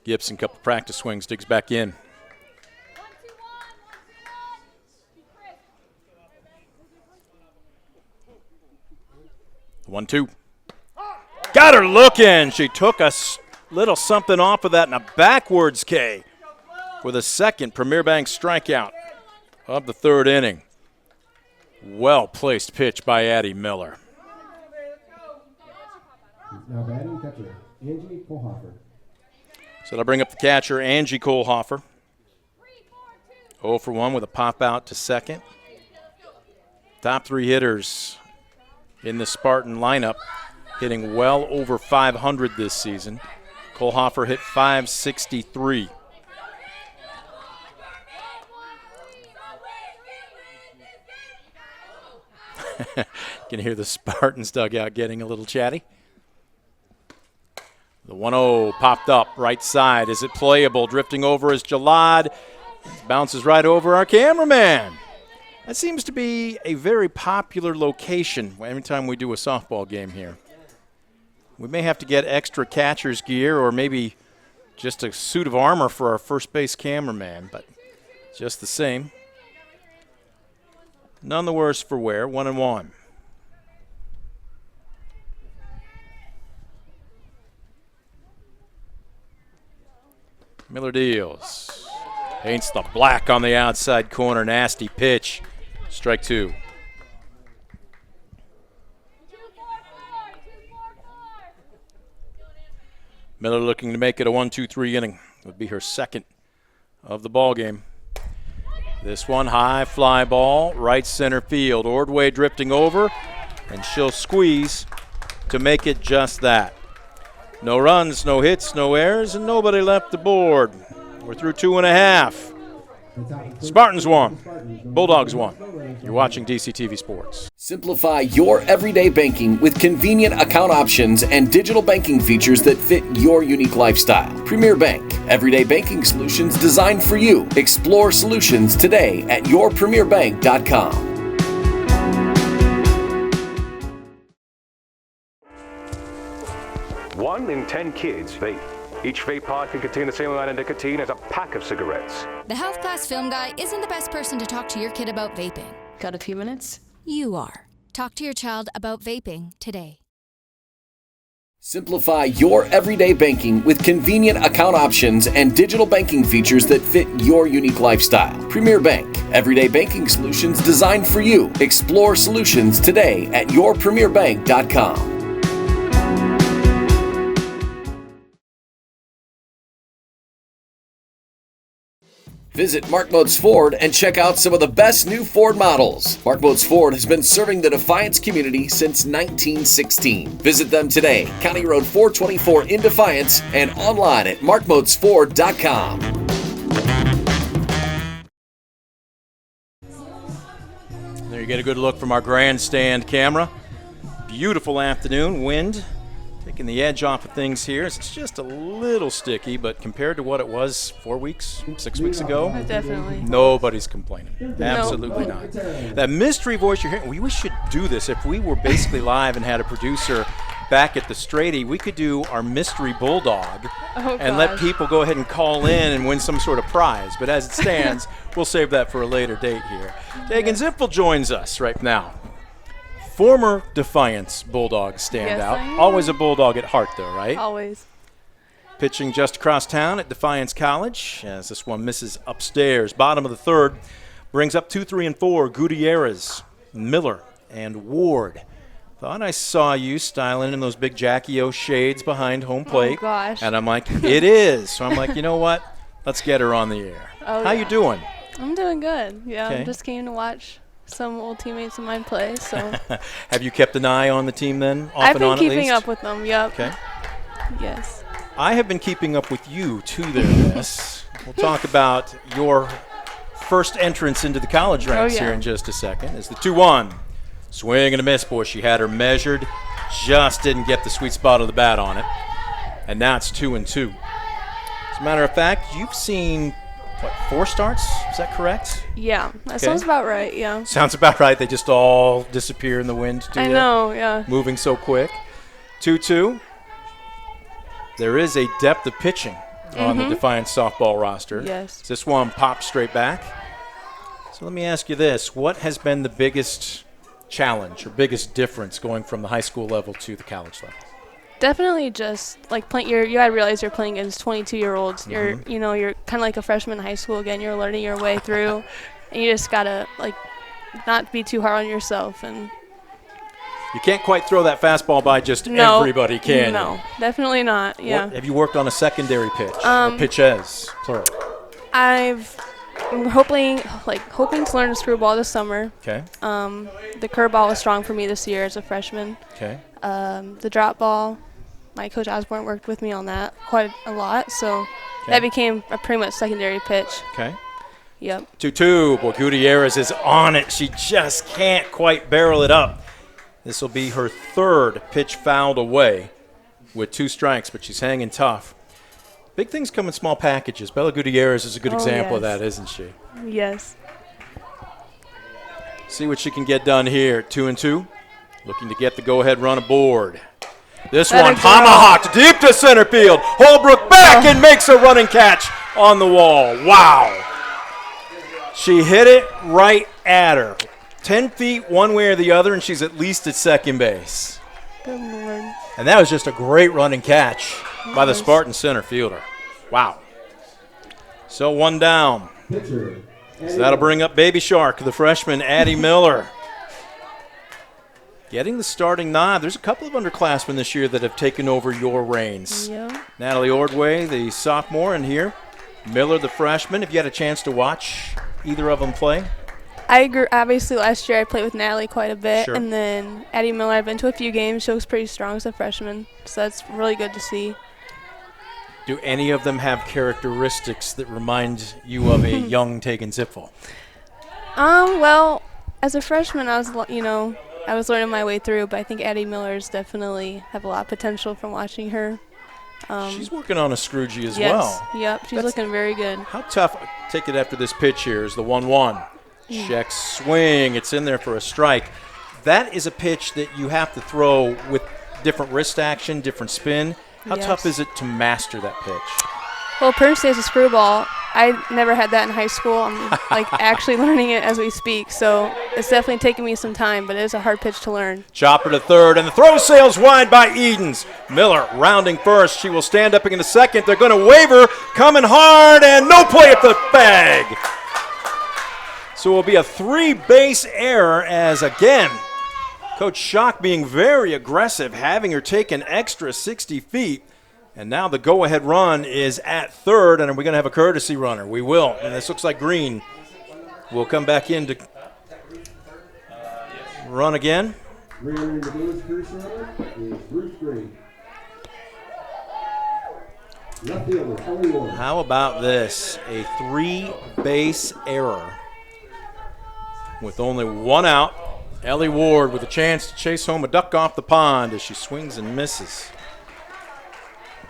Gibson, couple practice swings, digs back in. The 1-2. Got her looking. She took a little something off of that in a backwards K with a second Premier Bank strikeout of the third inning. Well-placed pitch by Addie Miller.
Now batting catcher, Angie Kohlhofer.
So that'll bring up the catcher, Angie Kohlhofer. 0 for 1 with a pop out to second. Top 3 hitters in the Spartan lineup hitting well over 500 this season. Kohlhofer hit .563. You can hear the Spartans dugout getting a little chatty. The 1-0 popped up right side. Is it playable? Drifting over is Jalad. Bounces right over our cameraman. That seems to be a very popular location every time we do a softball game here. We may have to get extra catcher's gear or maybe just a suit of armor for our first base cameraman, but just the same. None the worse for wear, 1-1. Miller deals. Paints the black on the outside corner. Nasty pitch. Strike 2. Miller looking to make it a 1-2-3 inning. Would be her second of the ball game. This one, high fly ball, right center field. Ordway drifting over, and she'll squeeze to make it just that. No runs, no hits, no errors, and nobody left the board. We're through 2.5. Spartans won. Bulldogs won. You're watching DCTV Sports.
Simplify your everyday banking with convenient account options and digital banking features that fit your unique lifestyle. Premier Bank, everyday banking solutions designed for you. Explore solutions today at yourpremierbank.com.
One in 10 kids vape. Each vape pod can contain the same amount of nicotine as a pack of cigarettes.
The health class film guy isn't the best person to talk to your kid about vaping.
Got a few minutes?
You are. Talk to your child about vaping today.
Simplify your everyday banking with convenient account options and digital banking features that fit your unique lifestyle. Premier Bank, everyday banking solutions designed for you. Explore solutions today at yourpremierbank.com. Visit Mark Motes Ford and check out some of the best new Ford models. Mark Motes Ford has been serving the Defiance community since 1916. Visit them today, County Road 424 in Defiance, and online at markmotesford.com.
There you get a good look from our grandstand camera. Beautiful afternoon, wind taking the edge off of things here. It's just a little sticky, but compared to what it was 6 weeks ago,
Definitely.
Nobody's complaining. Absolutely not. That mystery voice you're hearing, we should do this. If we were basically live and had a producer back at the Strady, we could do our mystery bulldog and let people go ahead and call in and win some sort of prize. But as it stands, we'll save that for a later date here. Dagan Zimpel joins us right now. Former Defiance Bulldog standout.
Yes,
Always a Bulldog at heart, though, right?
Always.
Pitching just across town at Defiance College, as this one misses upstairs. Bottom of the third brings up 2, 3, and 4. Gutierrez, Miller, and Ward. Thought I saw you styling in those big Jackie O shades behind home plate.
Oh, gosh.
And I'm like, it is. So I'm like, you know what? Let's get her on the air.
Oh,
How you doing?
I'm doing good. Yeah,
Okay.
I just came to watch some old teammates of mine play. So
Have you kept an eye on the team then, off
I've
and on
been
at least?
keeping up with them. Yep.
Okay.
Yes.
I have been keeping up with you, too, there, Miss. We'll talk about your first entrance into the college ranks here in just a second. As the 2-1, swing and a miss, boy. She had her measured, just didn't get the sweet spot of the bat on it. And now it's 2-2. As a matter of fact, you've seen, 4 starts? Is that correct?
Yeah, that sounds about right. Yeah.
Sounds about right. They just all disappear in the wind, do
I
they?
know. Yeah.
Moving so quick. 2-2. There is a depth of pitching on the Defiance softball roster.
Yes.
This one popped straight back. So let me ask you this. What has been the biggest challenge or biggest difference going from the high school level to the college level?
Definitely just like playing. You gotta realize you're playing against 22-year-olds. You're you're kind of like a freshman in high school again. You're learning your way through, and you just gotta not be too hard on yourself. And
you can't quite throw that fastball by just everybody, can you?
No, definitely not. Yeah.
Have you worked on a secondary pitch or pitches, plural?
I've I'm hoping to learn the screwball this summer.
Okay.
The curveball was strong for me this year as a freshman.
Okay.
The drop ball, my coach Osborne worked with me on that quite a lot, so
Okay.
that became a pretty much secondary pitch.
Okay.
Yep.
2-2. Well, Gutierrez is on it. She just can't quite barrel it up. This will be her third pitch fouled away with 2 strikes, but she's hanging tough. Big things come in small packages. Bella Gutierrez is a good example of that, isn't she?
Yes.
See what she can get done here. 2-2. Looking to get the go-ahead run aboard. This one tomahawked deep to center field. Holbrook back and makes a running catch on the wall. Wow. She hit it right at her. 10 feet one way or the other, and she's at least at second base.
Good Lord.
And that was just a great running catch by the Spartan center fielder. Wow. So 1 down.
Pitcher.
So that'll bring up Baby Shark, the freshman, Addie Miller. Getting the starting nod. There's a couple of underclassmen this year that have taken over your reins.
Yeah.
Natalie Ordway, the sophomore, in here. Miller, the freshman. Have you had a chance to watch either of them play?
I agree. Obviously, last year I played with Natalie quite a bit,
Sure.
and then Addie Miller, I've been to a few games. She looks pretty strong as a freshman, so that's really good to see.
Do any of them have characteristics that remind you of a young Tegan Zipfel?
Well, as a freshman, I was learning my way through, but I think Addie Miller's definitely have a lot of potential from watching her.
She's working on a Scroogey as
yes.
well.
Yep, she's looking very good.
How tough, take it after this pitch here, is the 1-1. Check swing, it's in there for a strike. That is a pitch that you have to throw with different wrist action, different spin. How tough is it to master that pitch?
Well, per se as a screwball, I never had that in high school. I'm actually learning it as we speak, so it's definitely taking me some time, but it is a hard pitch to learn.
Chopper to third, and the throw sails wide by Edens. Miller rounding first. She will stand up into second. They're going to wave her, coming hard, and no play at the bag. So it will be a 3-base error as, again, Coach Schock being very aggressive, having her take an extra 60 feet. And now the go-ahead run is at third, and are we going to have a courtesy runner? We will. And this looks like Green will come back in to run again.
Reentering the game's courtesy runner is Bruce Green. Left fielder, Ellie Ward.
How about this? A 3-base error. With only 1 out, Ellie Ward with a chance to chase home a duck off the pond as she swings and misses.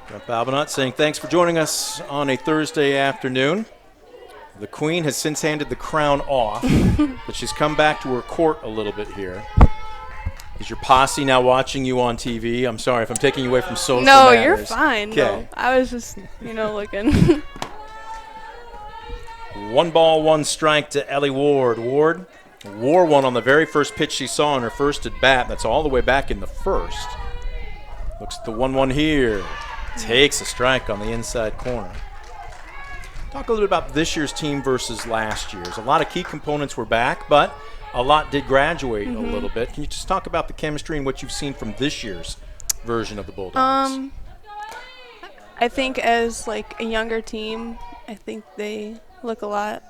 Brett Balbinot saying thanks for joining us on a Thursday afternoon. The Queen has since handed the crown off, but she's come back to her court a little bit here. Is your posse now watching you on TV? I'm sorry if I'm taking you away from social matters.
No, you're fine.
Okay.
No, I was just, looking.
1 ball, 1 strike to Ellie Ward. Ward wore one on the very first pitch she saw in her first at bat. That's all the way back in the first. Looks at the 1-1 here. Takes a strike on the inside corner. Talk a little bit about this year's team versus last year's. A lot of key components were back, but a lot did graduate a little bit. Can you just talk about the chemistry and what you've seen from this year's version of the Bulldogs?
I think as a younger team, I think they look a lot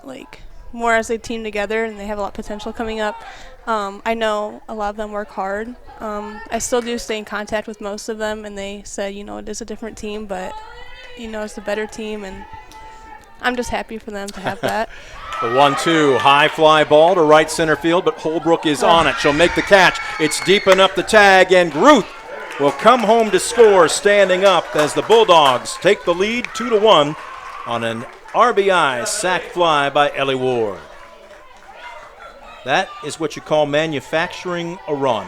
more as a team together, and they have a lot of potential coming up. I know a lot of them work hard. I still do stay in contact with most of them, and they said, it is a different team, but, it's a better team, and I'm just happy for them to have that.
The 1-2, high fly ball to right center field, but Holbrook is on it. She'll make the catch. It's deep enough to tag, and Gruth will come home to score standing up as the Bulldogs take the lead 2-1 on an RBI sac fly by Ellie Ward. That is what you call manufacturing a run.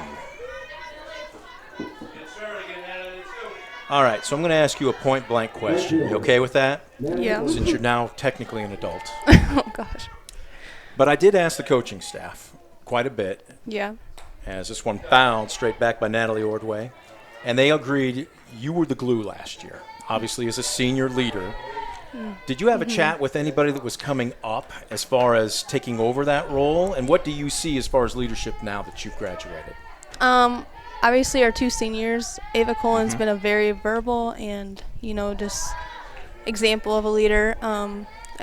All right, so I'm going to ask you a point-blank question. You okay with that?
Yeah.
Since you're now technically an adult.
Oh, gosh.
But I did ask the coaching staff quite a bit.
Yeah.
As this one fouled straight back by Natalie Ordway. And they agreed you were the glue last year, obviously as a senior leader. Did you have a chat with anybody that was coming up as far as taking over that role? And what do you see as far as leadership now that you've graduated?
Obviously, our 2 seniors, Ava Colin's been a very verbal and, just example of a leader.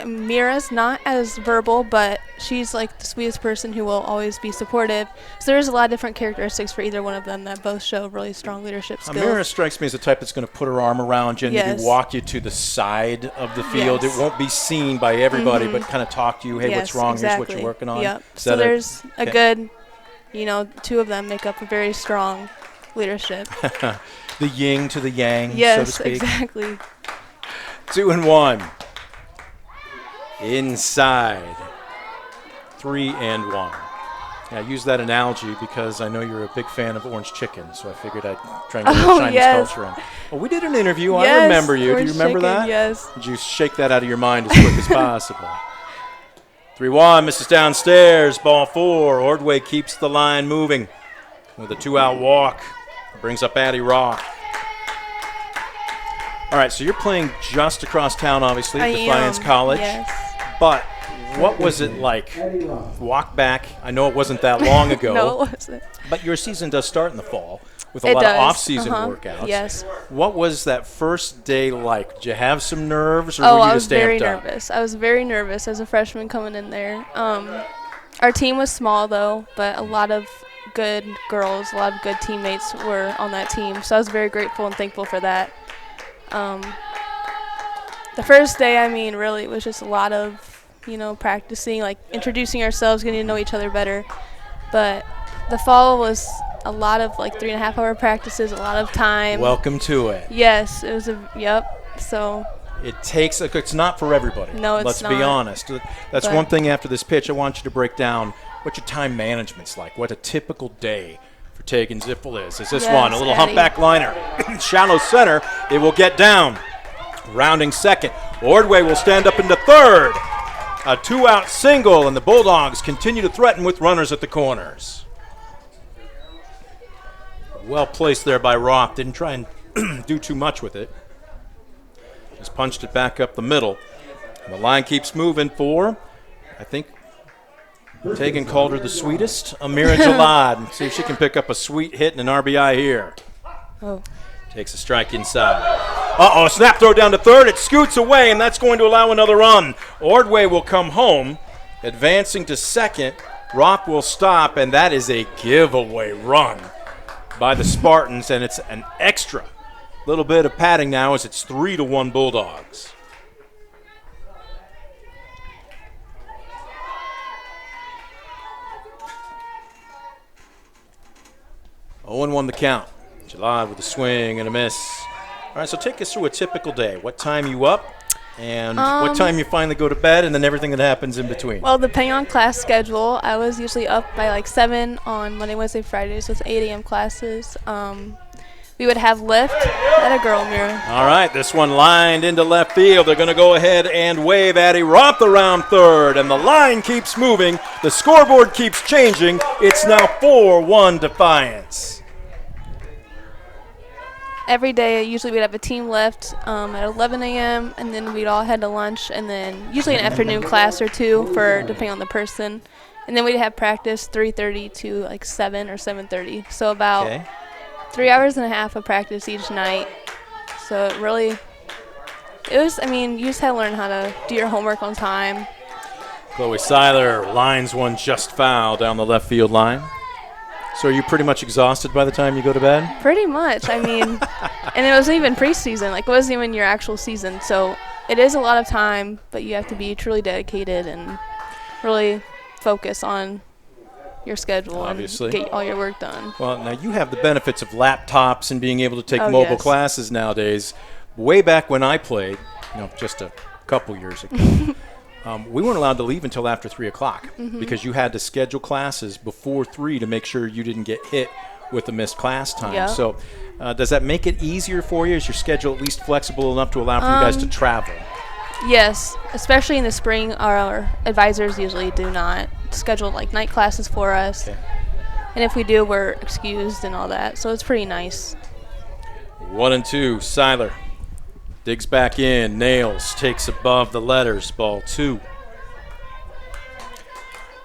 Mira's not as verbal, but she's like the sweetest person who will always be supportive. So there's a lot of different characteristics for either one of them that both show really strong leadership skills.
Mira strikes me as the type that's going to put her arm around you and maybe
Yes.
walk you to the side of the field.
Yes.
It won't be seen by everybody, but kind of talk to you. Hey,
Yes,
what's wrong? Here's what
exactly.
you're working on.
Yep.
Is
So
that
there's a
okay.
good, two of them make up a very strong leadership.
The yin to the yang, so to
Yes,
speak.
exactly.
2-1. Inside. 3-1. I use that analogy because I know you're a big fan of orange chicken, so I figured I'd try and get Chinese
yes.
culture in. Well, we did an interview.
Yes,
I remember you. Do
orange
you remember
chicken,
that?
yes.
Did you shake that out of your mind as quick as possible? 3-1, misses downstairs. Ball 4. Ordway keeps the line moving with a 2-out walk. Brings up Addie Rock. All right, so you're playing just across town, obviously, at Defiance College.
Yes.
But what was it like? Walk back. I know it wasn't that long ago.
No, it wasn't.
But your season does start in the fall with a
It
lot
does.
of off-season
Uh-huh.
workouts.
Yes.
What was that first day like? Did you have some nerves, or
Oh,
were you
I
just
was very
amped up?
nervous. I was very nervous as a freshman coming in there. Our team was small, though, but a lot of good girls, a lot of good teammates were on that team. So I was very grateful and thankful for that. The first day, really, it was just a lot of, practicing, like introducing ourselves, getting to know each other better. But the fall was a lot of 3.5-hour practices, a lot of time.
Welcome to it.
Yes, it was So
It takes, it's not for everybody.
No, it's
Let's
not.
be honest. That's
But-
one thing after this pitch I want you to break down what your time management's like, what a typical day for Tegan Zippel is. Is this
Yes,
one, a little
Addie.
humpback liner, shallow center, it will get down. Rounding second, Ordway will stand up into third. A 2-out single, and the Bulldogs continue to threaten with runners at the corners. Well placed there by Roth. Didn't try and do too much with it. Just punched it back up the middle. And the line keeps moving for, I think, Tegan called her the sweetest, Amira Jalad. See if she can pick up a sweet hit and an RBI here.
Oh.
Takes a strike inside. Uh-oh, snap throw down to third. It scoots away, and that's going to allow another run. Ordway will come home, advancing to second. Roth will stop, and that is a giveaway run by the Spartans, and it's an extra little bit of padding now as it's 3-1 Bulldogs. Oh, and 1 the count. Jalad with a swing and a miss. All right, so take us through a typical day. What time you up, and what time you finally go to bed, and then everything that happens in between.
Well, depending on class schedule, I was usually up by 7 on Monday, Wednesday, Fridays with 8 a.m. classes. We would have lift. That a girl, Mira.
All right, this one lined into left field. They're going to go ahead and wave Addie Roth around third, and the line keeps moving. The scoreboard keeps changing. It's now 4-1 Defiance.
Every day, usually we'd have a team lift at 11 a.m., and then we'd all head to lunch, and then usually an afternoon class or two depending on the person. And then we'd have practice 3:30 to 7 or 7:30. So about 3 hours and a half of practice each night. So you just had to learn how to do your homework on time.
Chloe Seiler lines one just foul down the left field line. So are you pretty much exhausted by the time you go to bed?
Pretty much. And it wasn't even preseason. It wasn't even your actual season. So it is a lot of time, but you have to be truly dedicated and really focus on your schedule.
Obviously.
And get all your work done.
Well, now you have the benefits of laptops and being able to take
Oh,
mobile
yes.
classes nowadays. Way back when I played, just a couple years ago, we weren't allowed to leave until after 3 o'clock because you had to schedule classes before 3 to make sure you didn't get hit with a missed class time.
Yeah.
So does that make it easier for you? Is your schedule at least flexible enough to allow for you guys to travel?
Yes, especially in the spring, our advisors usually do not schedule night classes for us.
Okay.
And if we do, we're excused and all that. So it's pretty nice.
1-2, Seiler digs back in, nails, takes above the letters, ball 2.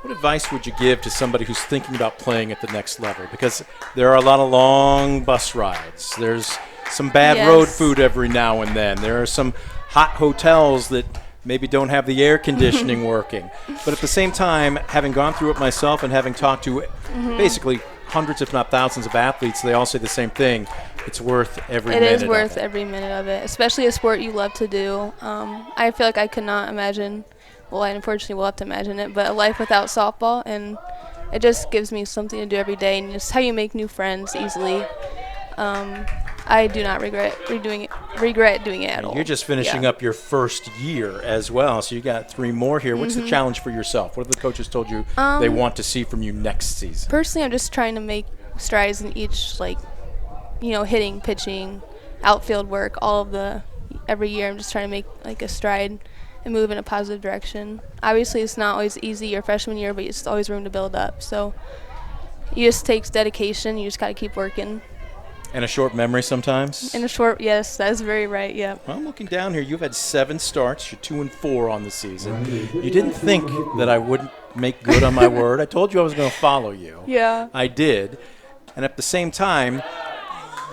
What advice would you give to somebody who's thinking about playing at the next level? Because there are a lot of long bus rides. There's some bad road food every now and then. There are some hot hotels that maybe don't have the air conditioning working. But at the same time, having gone through it myself and having talked to basically hundreds, if not thousands of athletes, they all say the same thing. It's worth every minute.
It is worth every minute of it, especially a sport you love to do. I feel like I could not imagine, well, I unfortunately will have to imagine it, but a life without softball, and it just gives me something to do every day, and just how you make new friends easily. I do not regret doing it at all.
You're just finishing up your first year as well, so you got 3 more here. What's the challenge for yourself? What have the coaches told you they want to see from you next season?
Personally, I'm just trying to make strides in each, hitting, pitching, outfield work, every year. I'm just trying to make a stride and move in a positive direction. Obviously, it's not always easy your freshman year, but it's always room to build up. So it just takes dedication. You just got to keep working.
And a short memory sometimes?
Yes, that's very right, yeah.
Well, I'm looking down here. You've had 7 starts. You're 2-4 on the season. You didn't think that I wouldn't make good on my word. I told you I was going to follow you.
Yeah.
I did. And at the same time,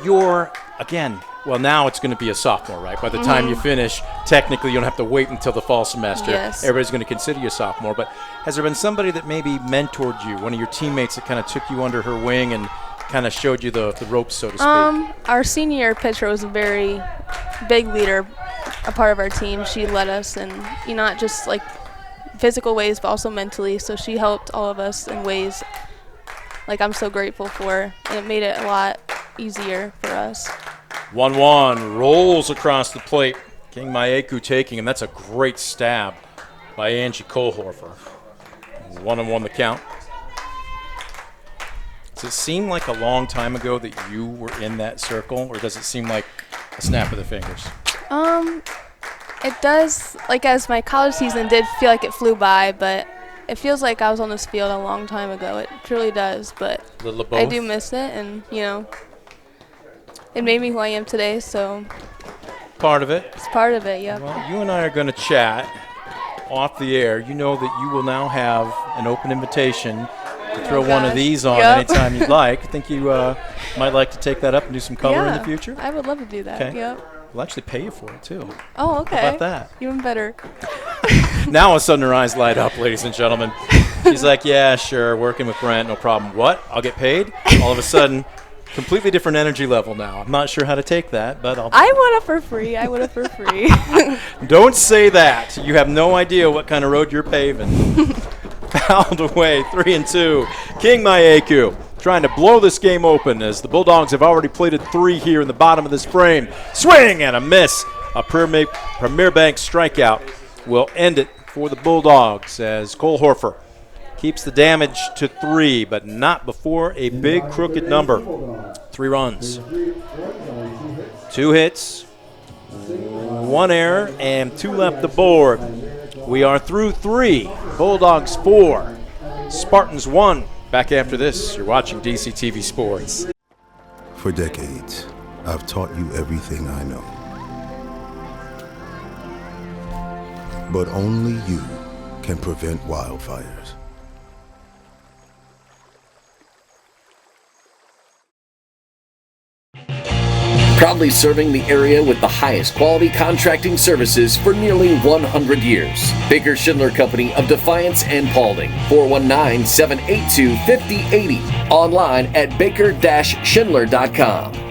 you're, again, well, now it's going to be a sophomore, right? By the time you finish, technically you don't have to wait until the fall semester.
Yes.
Everybody's going to consider you a sophomore. But has there been somebody that maybe mentored you, one of your teammates that kind of took you under her wing and kind of showed you the ropes, so to speak?
Our senior year pitcher was a very big leader, a part of our team. She led us in not just physical ways, but also mentally. So she helped all of us in ways I'm so grateful for, and it made it a lot easier for us.
1-1 rolls across the plate. King Maeku taking, and that's a great stab by Angie Kohlhofer. 1-1 the count. Does it seem like a long time ago that you were in that circle, or does it seem like a snap of the fingers?
It does. As my college season did feel like it flew by, but it feels like I was on this field a long time ago. It truly does, but I do miss it, and it made me who I am today. So
part of it.
It's part of it. Yeah.
Well, you and I are going to chat off the air. You know that you will now have an open invitation to throw one of these on anytime you'd like. I think you might like to take that up and do some color in the future.
I would love to do that.
Okay.
Yep.
We'll actually pay you for it, too.
Oh, okay.
How about that?
Even better.
Now all of a sudden her eyes light up, ladies and gentlemen. She's like, yeah, sure, working with Brent, no problem. What? I'll get paid? All of a sudden, completely different energy level now. I'm not sure how to take that, but
I want it for free. I want it for free.
Don't say that. You have no idea what kind of road you're paving. Fouled away, 3-2. King Maeku trying to blow this game open as the Bulldogs have already plated 3 here in the bottom of this frame. Swing and a miss. A Premier Bank strikeout will end it for the Bulldogs as Kohlhofer keeps the damage to 3, but not before a big crooked number. 3 runs, 2 hits, 1 error, and 2 left the board. We are through 3. Bulldogs 4, Spartans 1. Back after this, you're watching DCTV Sports.
For decades, I've taught you everything I know. But only you can prevent wildfires.
Proudly serving the area with the highest quality contracting services for nearly 100 years. Baker Schindler Company of Defiance and Paulding. 419-782-5080. Online at baker-schindler.com.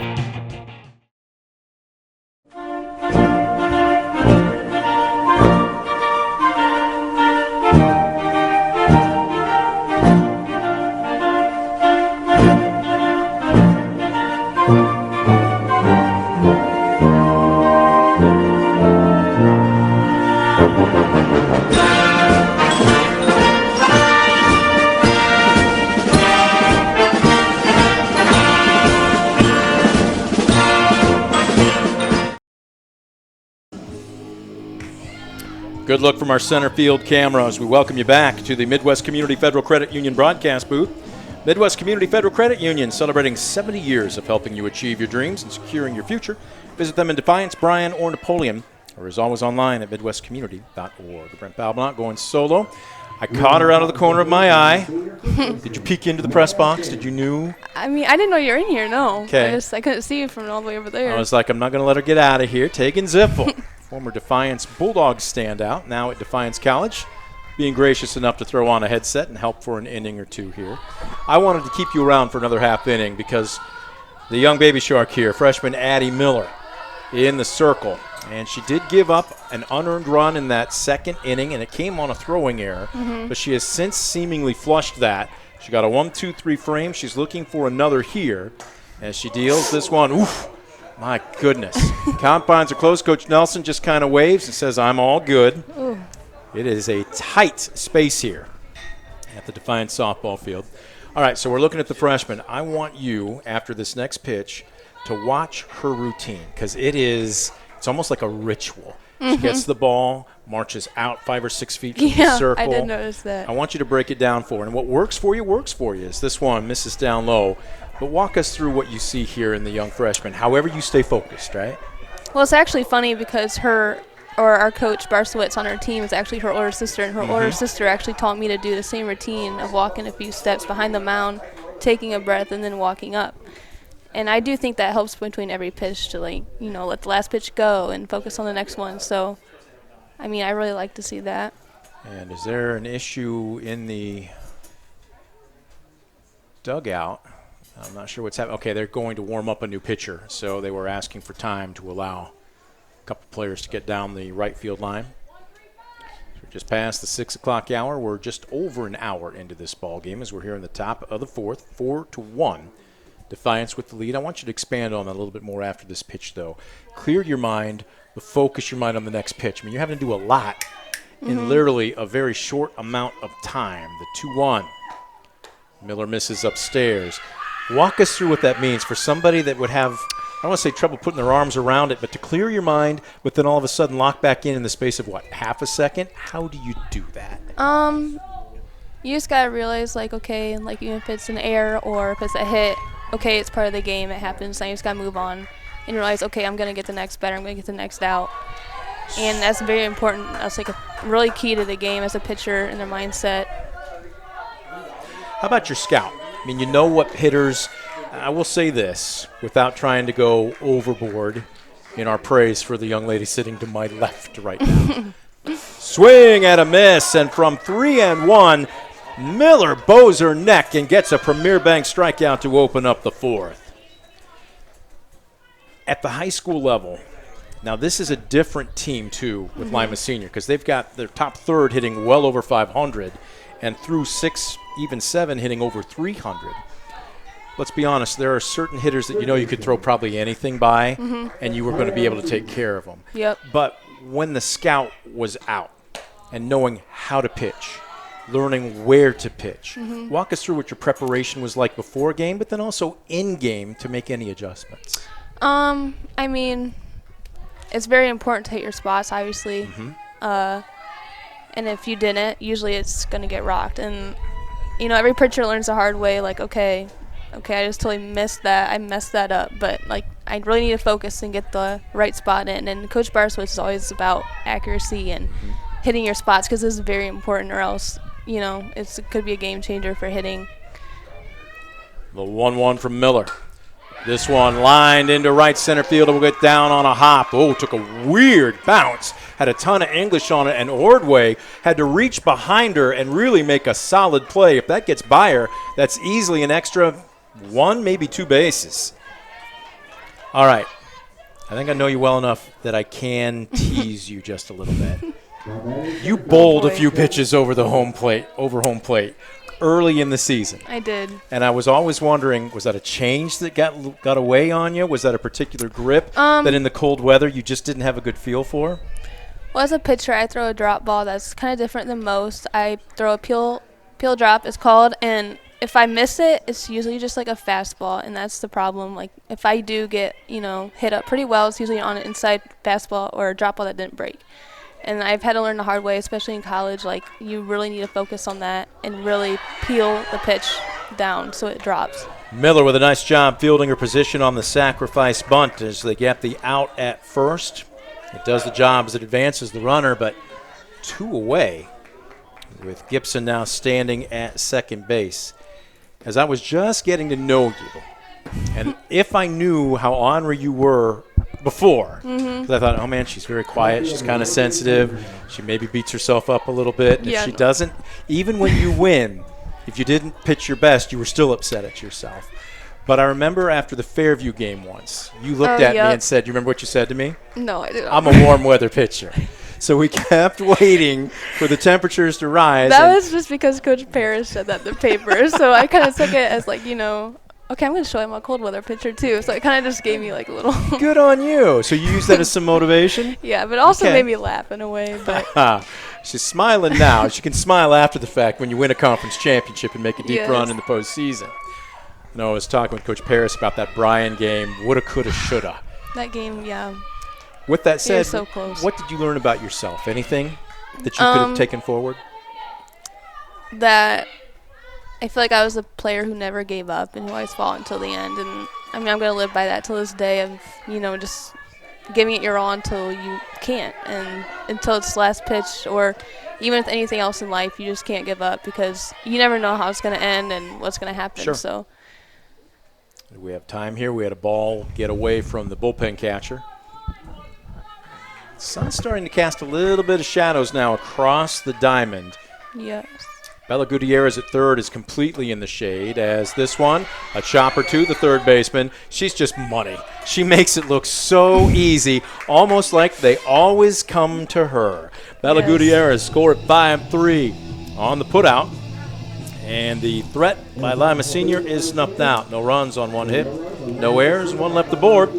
Good look from our center field cameras. We welcome you back to the Midwest Community Federal Credit Union broadcast booth. Midwest Community Federal Credit Union celebrating 70 years of helping you achieve your dreams and securing your future. Visit them in Defiance, Bryan, or Napoleon, or as always online at midwestcommunity.org. Brent Balbinot going solo. I caught her out of the corner of my eye. Did you peek into the press box? Did you know?
I mean, I didn't know you were in here, no.
Okay.
I couldn't see you from all the way over there.
I was like, I'm not going to let her get out of here. Taking Ziffel. former Defiance Bulldogs standout, now at Defiance College, being gracious enough to throw on a headset and help for an inning or two here. I wanted to keep you around for another half inning because the young baby shark here, freshman Addie Miller, in the circle. And she did give up an unearned run in that second inning, and it came on a throwing error. But she has since seemingly flushed that. She got a 1-2-3 frame. She's looking for another here as she deals this one. Oof, my goodness. Confines are close. Coach Nelson just kind of waves and says, I'm all good.
Ooh.
It is a tight space here at the Defiance softball field. All right, so we're looking at the freshman. I want you, after this next pitch, to watch her routine because it's almost like a ritual. She gets the ball, marches out 5 or 6 feet from the circle.
I did notice that.
I want you to break it down for her. And what works for you is this one misses down low. But walk us through what you see here in the young freshman, however you stay focused, right?
Well, it's actually funny because our coach, Barsowitz, on our team is actually her older sister, and her older sister actually taught me to do the same routine of walking a few steps behind the mound, taking a breath, and then walking up. And I do think that helps between every pitch to, let the last pitch go and focus on the next one. So, I really like to see that.
And is there an issue in the dugout? I'm not sure what's happening. Okay, they're going to warm up a new pitcher, so they were asking for time to allow a couple players to get down the right field line. So we're just past the 6 o'clock hour. We're just over an hour into this ball game as we're here in the top of the fourth, 4-1. Defiance with the lead. I want you to expand on that a little bit more after this pitch, though. Clear your mind, but focus your mind on the next pitch. You're having to do a lot in literally a very short amount of time. The 2-1. Miller misses upstairs. Walk us through what that means for somebody that would have, I don't want to say trouble putting their arms around it, but to clear your mind, but then all of a sudden lock back in the space of, half a second? How do you do that?
You just got to realize, even if it's an error or if it's a hit, okay, it's part of the game. It happens. Now you just got to move on and realize, okay, I'm going to get the next batter. I'm going to get the next out. And that's very important. That's a really key to the game as a pitcher and their mindset.
How about your scout? You know what hitters – I will say this without trying to go overboard in our praise for the young lady sitting to my left right now. Swing and a miss, and from 3-1, Miller bows her neck and gets a Premier Bank strikeout to open up the fourth. At the high school level, now this is a different team too with Lima Senior because they've got their top third hitting well over 500 and through 6, even 7 hitting over 300. Let's be honest, there are certain hitters that you could throw probably anything by and you were going to be able to take care of them.
Yep.
But when the scout was out and knowing how to pitch, learning where to pitch. Walk us through what your preparation was like before game, but then also in game to make any adjustments.
It's very important to hit your spots, obviously. And if you didn't, usually it's going to get rocked. And, every pitcher learns the hard way, okay, I just totally missed that. I messed that up. But, I really need to focus and get the right spot in. And Coach Barsowitz is always about accuracy and hitting your spots because this is very important or else, it could be a game changer for hitting.
The 1-1 from Miller. This one lined into right center field. It will get down on a hop. Oh, took a weird bounce. Had a ton of English on it, and Ordway had to reach behind her and really make a solid play. If that gets by her, that's easily an extra 1, maybe 2 bases. All right. I think I know you well enough that I can tease you just a little bit. You bowled a few pitches over home plate early in the season.
I did.
And I was always wondering, was that a change that got away on you? Was that a particular grip that in the cold weather you just didn't have a good feel for?
Well, as a pitcher, I throw a drop ball that's kind of different than most. I throw a peel drop, it's called, and if I miss it, it's usually just a fastball, and that's the problem. If I do get, hit up pretty well, it's usually on an inside fastball or a drop ball that didn't break. And I've had to learn the hard way, especially in college. You really need to focus on that and really peel the pitch down so it drops.
Miller with a nice job fielding her position on the sacrifice bunt as they get the out at first. It does the job as it advances the runner, but 2 away with Gibson now standing at second base. As I was just getting to know you, and if I knew how ornery you were before. Mm-hmm. I thought, oh, man, she's very quiet. She's kind of sensitive. She maybe beats herself up a little bit. And if she doesn't, even when you win, if you didn't pitch your best, you were still upset at yourself. But I remember after the Fairview game once, you looked at me and said, you remember what you said to me?
No, I didn't.
I'm a warm weather pitcher. So we kept waiting for the temperatures to rise.
That was just because Coach Parrish said that in the paper. So I kind of took it as like, okay, I'm going to show him a cold weather pitcher too. So it kind of just gave me like a little.
Good on you. So you used that as some motivation?
Yeah, but also made me laugh in a way. But
she's smiling now. She can smile after the fact when you win a conference championship and make a deep run in the postseason. I was talking with Coach Parrish about that Bryan game. Woulda, coulda, shoulda.
That game, yeah.
With that said,
so close.
What did you learn about yourself? Anything that you could have taken forward?
That I feel like I was a player who never gave up and who always fought until the end. And, I'm going to live by that till this day of, just giving it your all until you can't. And until it's the last pitch, or even with anything else in life, you just can't give up because you never know how it's going to end and what's going to happen.
Sure.
So
we have time here. We had a ball get away from the bullpen catcher. Sun's starting to cast a little bit of shadows now across the diamond.
Yes.
Bella Gutierrez at third is completely in the shade, as this one, a chopper to the third baseman. She's just money. She makes it look so easy, almost like they always come to her. Bella Gutierrez scored 5-3 on the putout. And the threat by Lima Senior is snuffed out. No runs on one hit, no errors, one left aboard.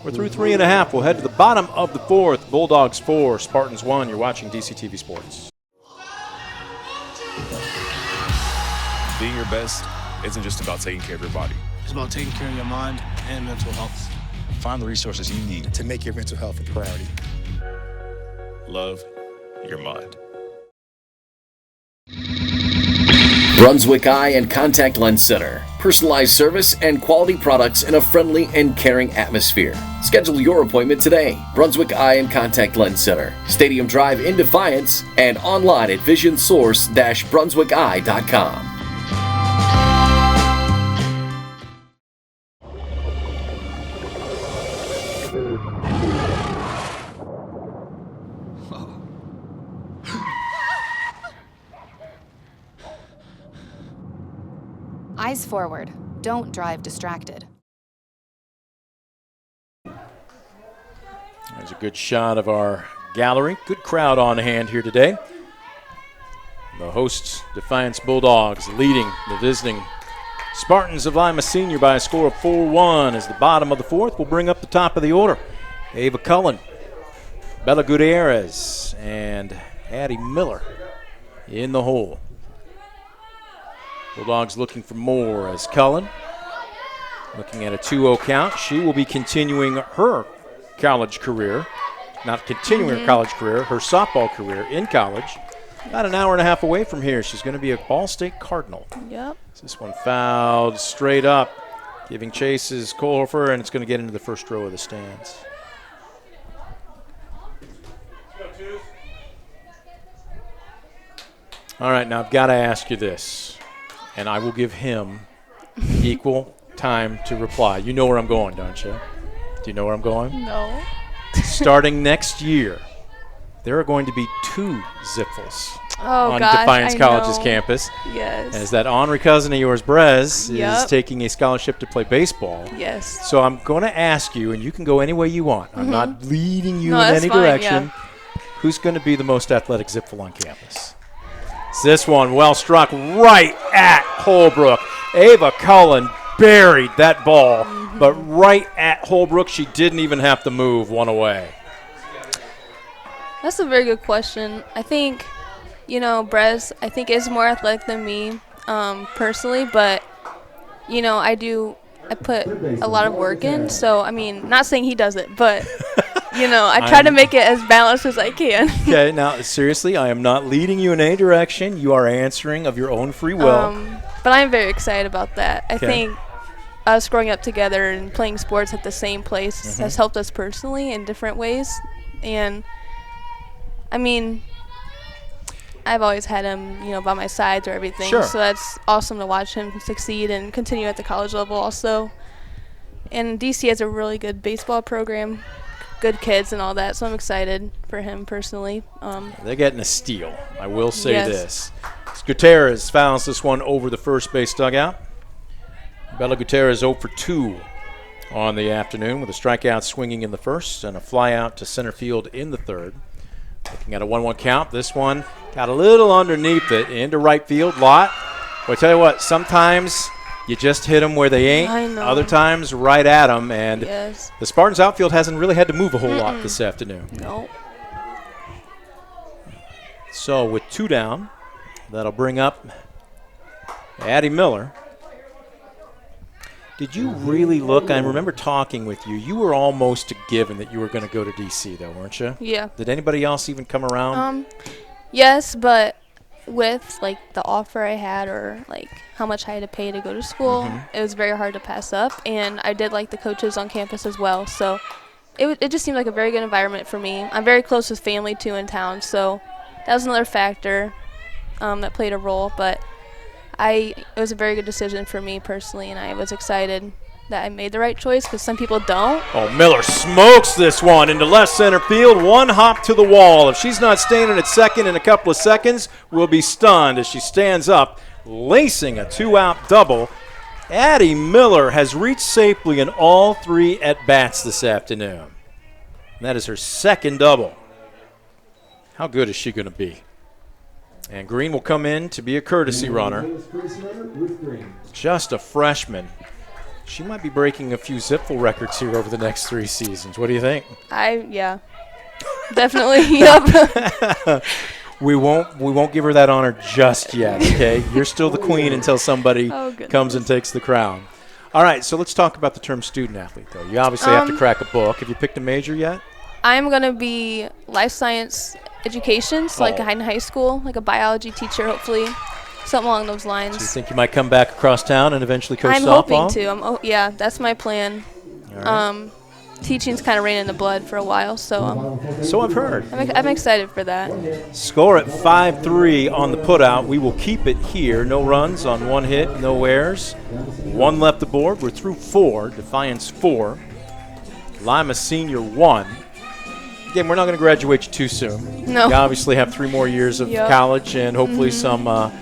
We're through 3.5. We'll head to the bottom of the fourth. Bulldogs 4, Spartans 1. You're watching DCTV Sports.
Being your best isn't just about taking care of your body.
It's about taking care of your mind and mental health.
Find the resources you need
to make your mental health a priority.
Love your mind.
Brunswick Eye and Contact Lens Center. Personalized service and quality products in a friendly and caring atmosphere. Schedule your appointment today. Brunswick Eye and Contact Lens Center. Stadium Drive in Defiance and online at visionsource-brunswickeye.com.
Eyes forward. Don't drive distracted.
There's a good shot of our gallery. Good crowd on hand here today. The hosts, Defiance Bulldogs, leading the visiting Spartans of Lima Senior by a score of 4-1 as the bottom of the fourth will bring up the top of the order. Ava Cullen, Bella Gutierrez, and Addie Miller in the hole. Bulldogs looking for more as Cullen, looking at a 2-0 count. She will be continuing her college career, not continuing her college career, her softball career in college. About an hour and a half away from here. She's going to be a Ball State Cardinal.
Yep.
This one fouled straight up, giving chases Kohlhofer, and it's going to get into the first row of the stands. All right, now I've got to ask you this, and I will give him equal time to reply. You know where I'm going, don't you? Do you know where I'm going?
No.
Starting next year, there are going to be 2 Zipfels on
gosh,
Defiance
I
College's
know.
campus.
Yes.
As that Henri cousin of yours, Brez,
Yep.
is taking a scholarship to play baseball.
Yes.
So I'm going to ask you, and you can go any way you want. I'm not leading you
No,
in
that's
any
fine,
direction.
yeah.
Who's going to be the most athletic Zipfel on campus? It's this one, well struck right at Holbrook. Ava Cullen buried that ball, but right at Holbrook, she didn't even have to move one away.
That's a very good question. I think, Brez, I think is more athletic than me personally, but, I put a lot of work in. So, I mean, not saying he does it, but, I try to make it as balanced as I can.
Okay, now, seriously, I am not leading you in any direction. You are answering of your own free will.
But I'm very excited about that. I
Okay.
think us growing up together and playing sports at the same place has helped us personally in different ways. And I mean, I've always had him, by my side through everything.
Sure.
So that's awesome to watch him succeed and continue at the college level also. And DC has a really good baseball program. good kids and all that, so I'm excited for him personally.
They're getting a steal. I will say
Yes.
this. Gutierrez fouls this one over the first base dugout. Bella Gutierrez 0 for 2 on the afternoon with a strikeout swinging in the first and a fly out to center field in the third. Looking at a 1-1 count. This one got a little underneath it into right field. Lot. Well, I tell you what, sometimes you just hit them where they ain't.
I know.
Other times right at them. And
Yes.
the Spartans outfield hasn't really had to move a whole lot this afternoon.
No.
So with 2 down, that'll bring up Addie Miller. Did you really look? I remember talking with you. You were almost a given that you were going to go to D.C., though, weren't you?
Yeah.
Did anybody else even come around?
Yes, but with like the offer I had or like how much I had to pay to go to school, it was very hard to pass up. And I did like the coaches on campus as well, so it just seemed like a very good environment for me. I'm very close with family too in town, so that was another factor that played a role. But it was a very good decision for me personally, and I was excited that I made the right choice because some people don't.
Oh, Miller smokes this one into left center field. One hop to the wall. If she's not standing at second in a couple of seconds, we'll be stunned as she stands up, lacing a 2-out double. Addie Miller has reached safely in all 3 at-bats this afternoon. And that is her second double. How good is she going to be? And Green will come in to be a courtesy runner. Just a freshman. She might be breaking a few Zipfel records here over the next 3 seasons. What do you think?
Yeah. Definitely, yep.
We won't give her that honor just yet, okay? You're still the queen until somebody comes and takes the crown. All right, so let's talk about the term student athlete, though. You obviously have to crack a book. Have you picked a major yet?
I'm going to be life science education, so like in high school, like a biology teacher, hopefully. Something along those lines.
So you think you might come back across town and eventually coach
I'm
softball?
hoping to. Yeah, that's my plan.
Right.
Teaching's kind of ran in the blood for a while, so
so I've heard.
I'm excited for that.
Score at 5-3 on the putout. We will keep it here. No runs on 1 hit, no errors. 1 left aboard. We're through 4. Defiance 4. Lima Senior 1. Again, we're not going to graduate you too soon.
No.
You obviously have 3 more years of college and hopefully some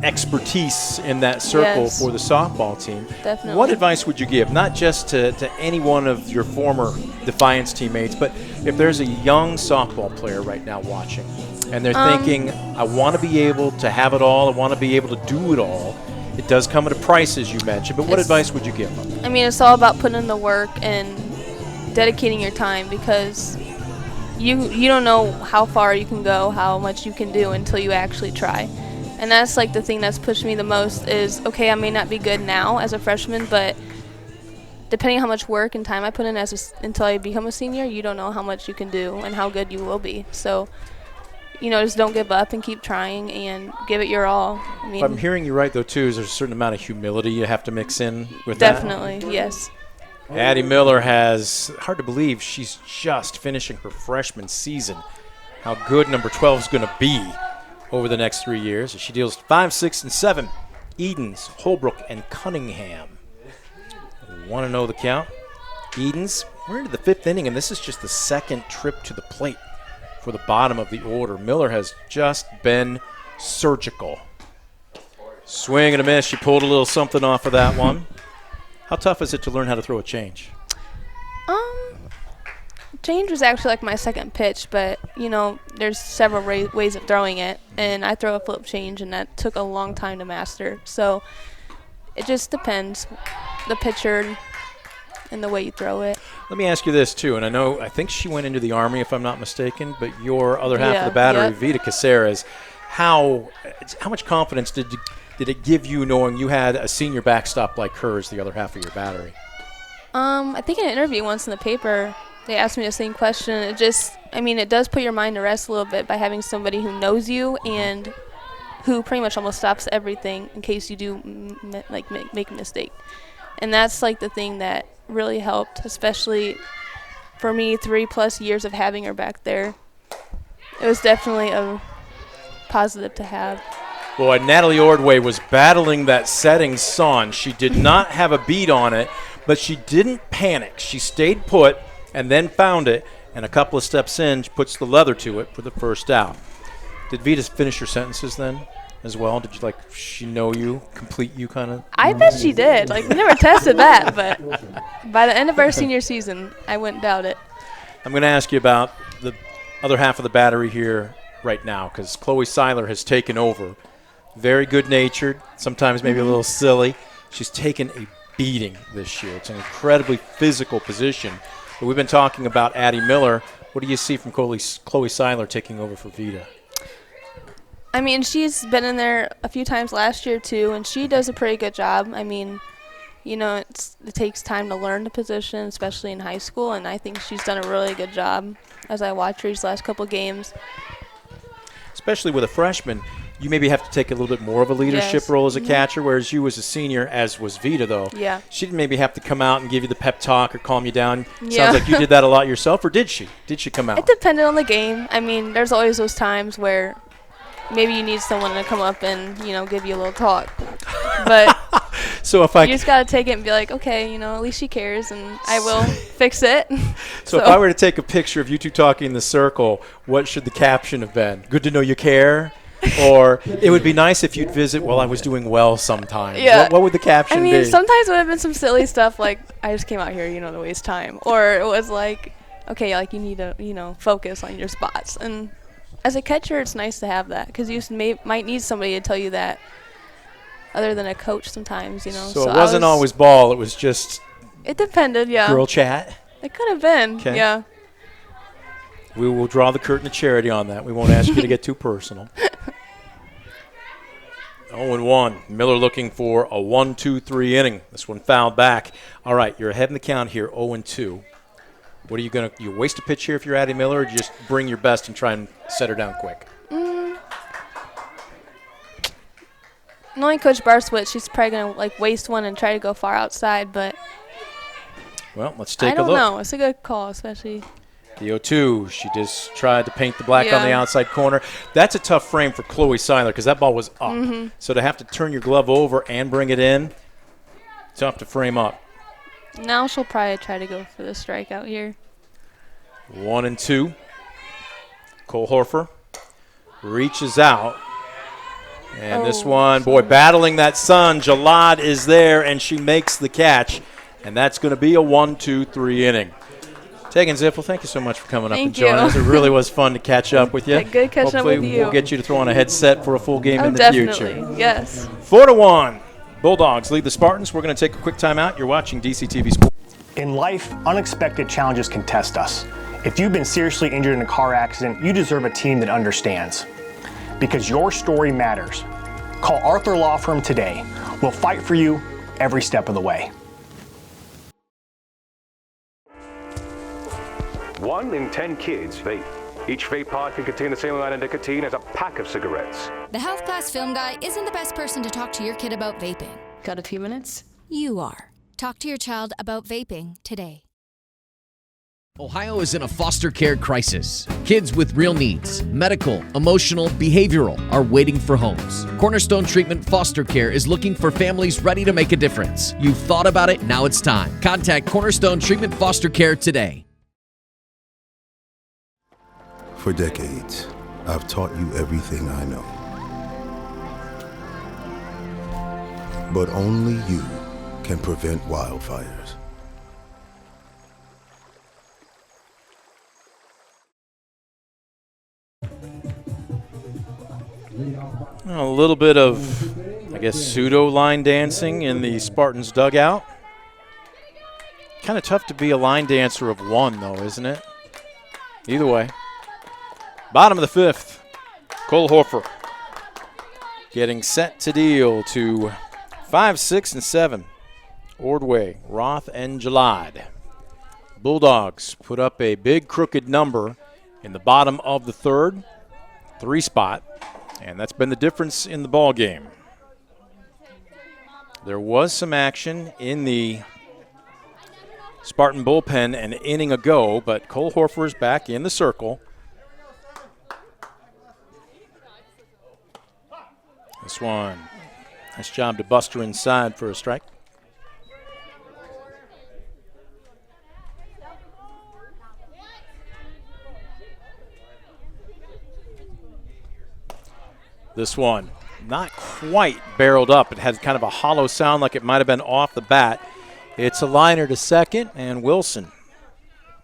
expertise in that circle for the softball team.
Definitely.
What advice would you give, not just to any one of your former Defiance teammates, but if there's a young softball player right now watching and they're thinking, I want to be able to have it all, I want to be able to do it all. It does come at a price, as you mentioned, but what advice would you give them?
I mean, it's all about putting in the work and dedicating your time because you don't know how far you can go, how much you can do until you actually try. And that's like the thing that's pushed me the most is, okay, I may not be good now as a freshman, but depending on how much work and time I put in until I become a senior, you don't know how much you can do and how good you will be. So, just don't give up and keep trying and give it your all. I mean,
if I'm hearing you right, though, too, is there's a certain amount of humility you have to mix in with
definitely,
that?
Yes.
Addie Miller has, hard to believe, she's just finishing her freshman season. How good number 12 is going to be over the next 3 years as she deals 5, 6, and 7. Edens, Holbrook, and Cunningham. 1-0 the count. Edens, we're into the 5th inning, and this is just the 2nd trip to the plate for the bottom of the order. Miller has just been surgical. Swing and a miss. She pulled a little something off of that one. How tough is it to learn how to throw a change?
Change was actually like my second pitch, but there's several ways of throwing it, and I throw a flip change, and that took a long time to master. So it just depends, the pitcher and the way you throw it.
Let me ask you this too, and I think she went into the Army if I'm not mistaken, but your other half of the battery, Vita Caceres, how much confidence did it give you knowing you had a senior backstop like her as the other half of your battery?
I think in an interview once in the paper, they asked me the same question. It does put your mind to rest a little bit by having somebody who knows you and who pretty much almost stops everything in case you do make a mistake. And that's like the thing that really helped, especially for me, 3+ years of having her back there. It was definitely a positive to have.
Boy, Natalie Ordway was battling that setting sun. She did not have a beat on it, but she didn't panic. She stayed put and then found it and a couple of steps in, puts the leather to it for the first out. Did Vita finish your sentences then as well? Did you, she know you, complete you kind of?
I bet she did. We never tested that, but by the end of our senior season, I wouldn't doubt it.
I'm going to ask you about the other half of the battery here right now, because Chloe Seiler has taken over. Very good-natured, sometimes maybe a little silly. She's taken a beating this year. It's an incredibly physical position. But we've been talking about Addie Miller. What do you see from Chloe Seiler taking over for Vita?
I mean, she's been in there a few times last year, too, and she does a pretty good job. I mean, it takes time to learn the position, especially in high school, and I think she's done a really good job as I watch her these last couple games.
Especially with a freshman, you maybe have to take a little bit more of a leadership role as a catcher, whereas you as a senior, as was Vita, though, she didn't maybe have to come out and give you the pep talk or calm you down. Sounds like you did that a lot yourself, or did she? Did she come out?
It depended on the game. I mean, there's always those times where maybe you need someone to come up and, give you a little talk. But
so if
you just got to take it and be like, okay, at least she cares, and I will fix it.
So if I were to take a picture of you two talking in the circle, what should the caption have been? Good to know you care? Or it would be nice if you'd visit while I was doing well sometimes.
Yeah.
What would the caption be?
Sometimes it would have been some silly stuff like, I just came out here, to waste time. Or it was like, okay, you need to, focus on your spots. And as a catcher, it's nice to have that because you might need somebody to tell you that other than a coach sometimes,
So it wasn't always ball. It was just
it depended,
girl chat?
It could have been, yeah.
We will draw the curtain of charity on that. We won't ask you to get too personal. 0-1. Miller looking for a 1-2-3 inning. This one fouled back. All right, you're ahead in the count here, 0-2. What are you going to – you waste a pitch here if you're Addie Miller, or do you just bring your best and try and set her down quick?
Knowing Coach Barswitz, she's probably going to, waste one and try to go far outside, but –
well, let's take a look.
I don't know. It's a good call, especially –
the 0-2, she just tried to paint the black on the outside corner. That's a tough frame for Chloe Seiler because that ball was up. So to have to turn your glove over and bring it in, tough to frame up.
Now she'll probably try to go for the strikeout here.
1-2. Cole Horfer reaches out. And this one, boy, battling that sun. Jalad is there, and she makes the catch. And that's going to be a 1-2-3 inning. Tegan Ziffel, thank you so much for coming up and joining us. It really was fun to catch up with you.
Good catching up with you.
Hopefully we'll get you to throw on a headset for a full game in the
definitely.
future.
Yes.
4-1. Bulldogs lead the Spartans. We're going to take a quick timeout. You're watching DCTV Sports.
In life, unexpected challenges can test us. If you've been seriously injured in a car accident, you deserve a team that understands. Because your story matters. Call Arthur Law Firm today. We'll fight for you every step of the way.
1 in 10 kids vape. Each vape pod can contain the same amount of nicotine as a pack of cigarettes.
The health class film guy isn't the best person to talk to your kid about vaping.
Got a few minutes?
You are. Talk to your child about vaping today.
Ohio is in a foster care crisis. Kids with real needs, medical, emotional, behavioral, are waiting for homes. Cornerstone Treatment Foster Care is looking for families ready to make a difference. You've thought about it, now it's time. Contact Cornerstone Treatment Foster Care today.
For decades, I've taught you everything I know. But only you can prevent wildfires.
A little bit of, I guess, pseudo line dancing in the Spartans dugout. Kind of tough to be a line dancer of one, though, isn't it? Either way. Bottom of the fifth, Cole Horfer getting set to deal to 5, 6, and 7. Ordway, Roth, and Jalad. Bulldogs put up a big crooked number in the bottom of the third, 3 spot, and that's been the difference in the ball game. There was some action in the Spartan bullpen an inning ago, but Cole Horfer is back in the circle. This one, nice job to Buster inside for a strike. This one not quite barreled up. It had kind of a hollow sound like it might have been off the bat. It's a liner to second, and Wilson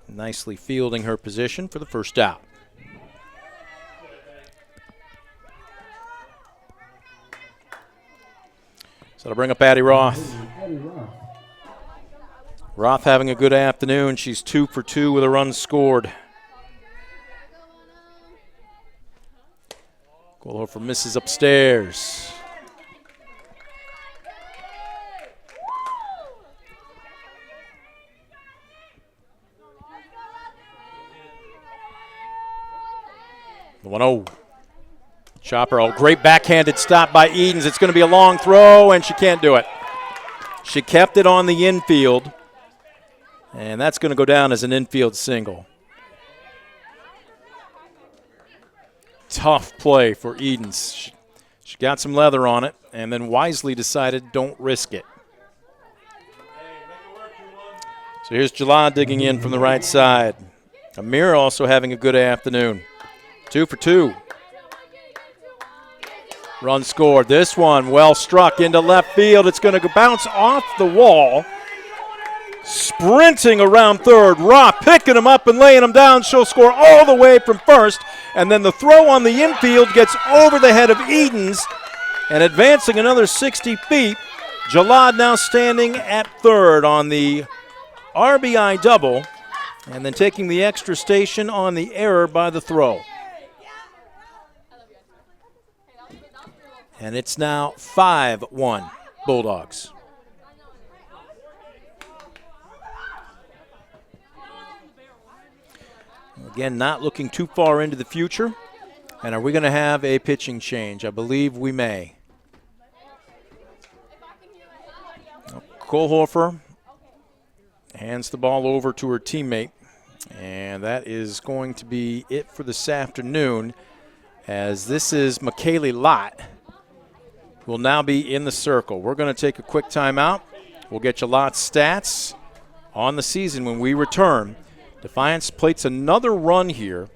nicely fielding her position for the first out. So that'll bring up Addie Roth. Roth having a good afternoon. She's 2 for 2 with a run scored. Kohlhofer misses upstairs. The 1-0. Chopper, a great backhanded stop by Edens. It's going to be a long throw, and she can't do it. She kept it on the infield, and that's going to go down as an infield single. Tough play for Edens. She got some leather on it and then wisely decided don't risk it. So here's Jalad digging in from the right side. Amir also having a good afternoon. 2 for 2. Run scored. This one well struck into left field. It's going to bounce off the wall. Sprinting around third. Roth picking him up and laying him down. She'll score all the way from first. And then the throw on the infield gets over the head of Edens and advancing another 60 feet. Jalad now standing at third on the RBI double and then taking the extra station on the error by the throw. And it's now 5-1 Bulldogs. Again, not looking too far into the future. And are we going to have a pitching change? I believe we may. Kohlhofer hands the ball over to her teammate. And that is going to be it for this afternoon, as this is McKaylee Lott, who will now be in the circle. We're going to take a quick timeout. We'll get you Lott's stats on the season when we return. Defiance plates another run here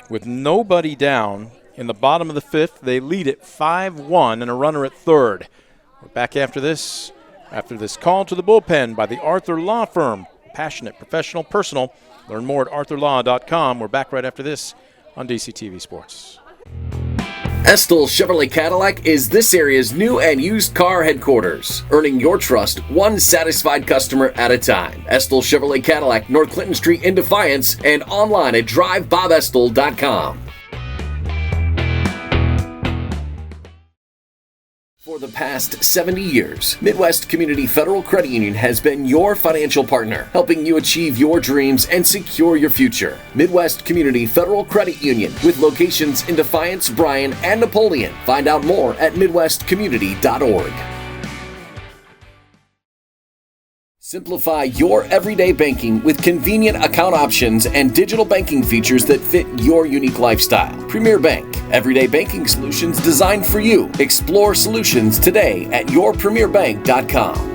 with nobody down in the bottom of the fifth. They lead it 5-1 and a runner at third. We're back after this call to the bullpen by the Arthur Law Firm. Passionate, professional, personal. Learn more at arthurlaw.com. We're back right after this on DCTV Sports.
Estill Chevrolet Cadillac is this area's new and used car headquarters, earning your trust one satisfied customer at a time. Estill Chevrolet Cadillac, North Clinton Street in Defiance, and online at drivebobestill.com. For the past 70 years, Midwest Community Federal Credit Union has been your financial partner, helping you achieve your dreams and secure your future. Midwest Community Federal Credit Union, with locations in Defiance, Bryan, and Napoleon. Find out more at midwestcommunity.org. Simplify your everyday banking with convenient account options and digital banking features that fit your unique lifestyle. Premier Bank, everyday banking solutions designed for you. Explore solutions today at yourpremierbank.com.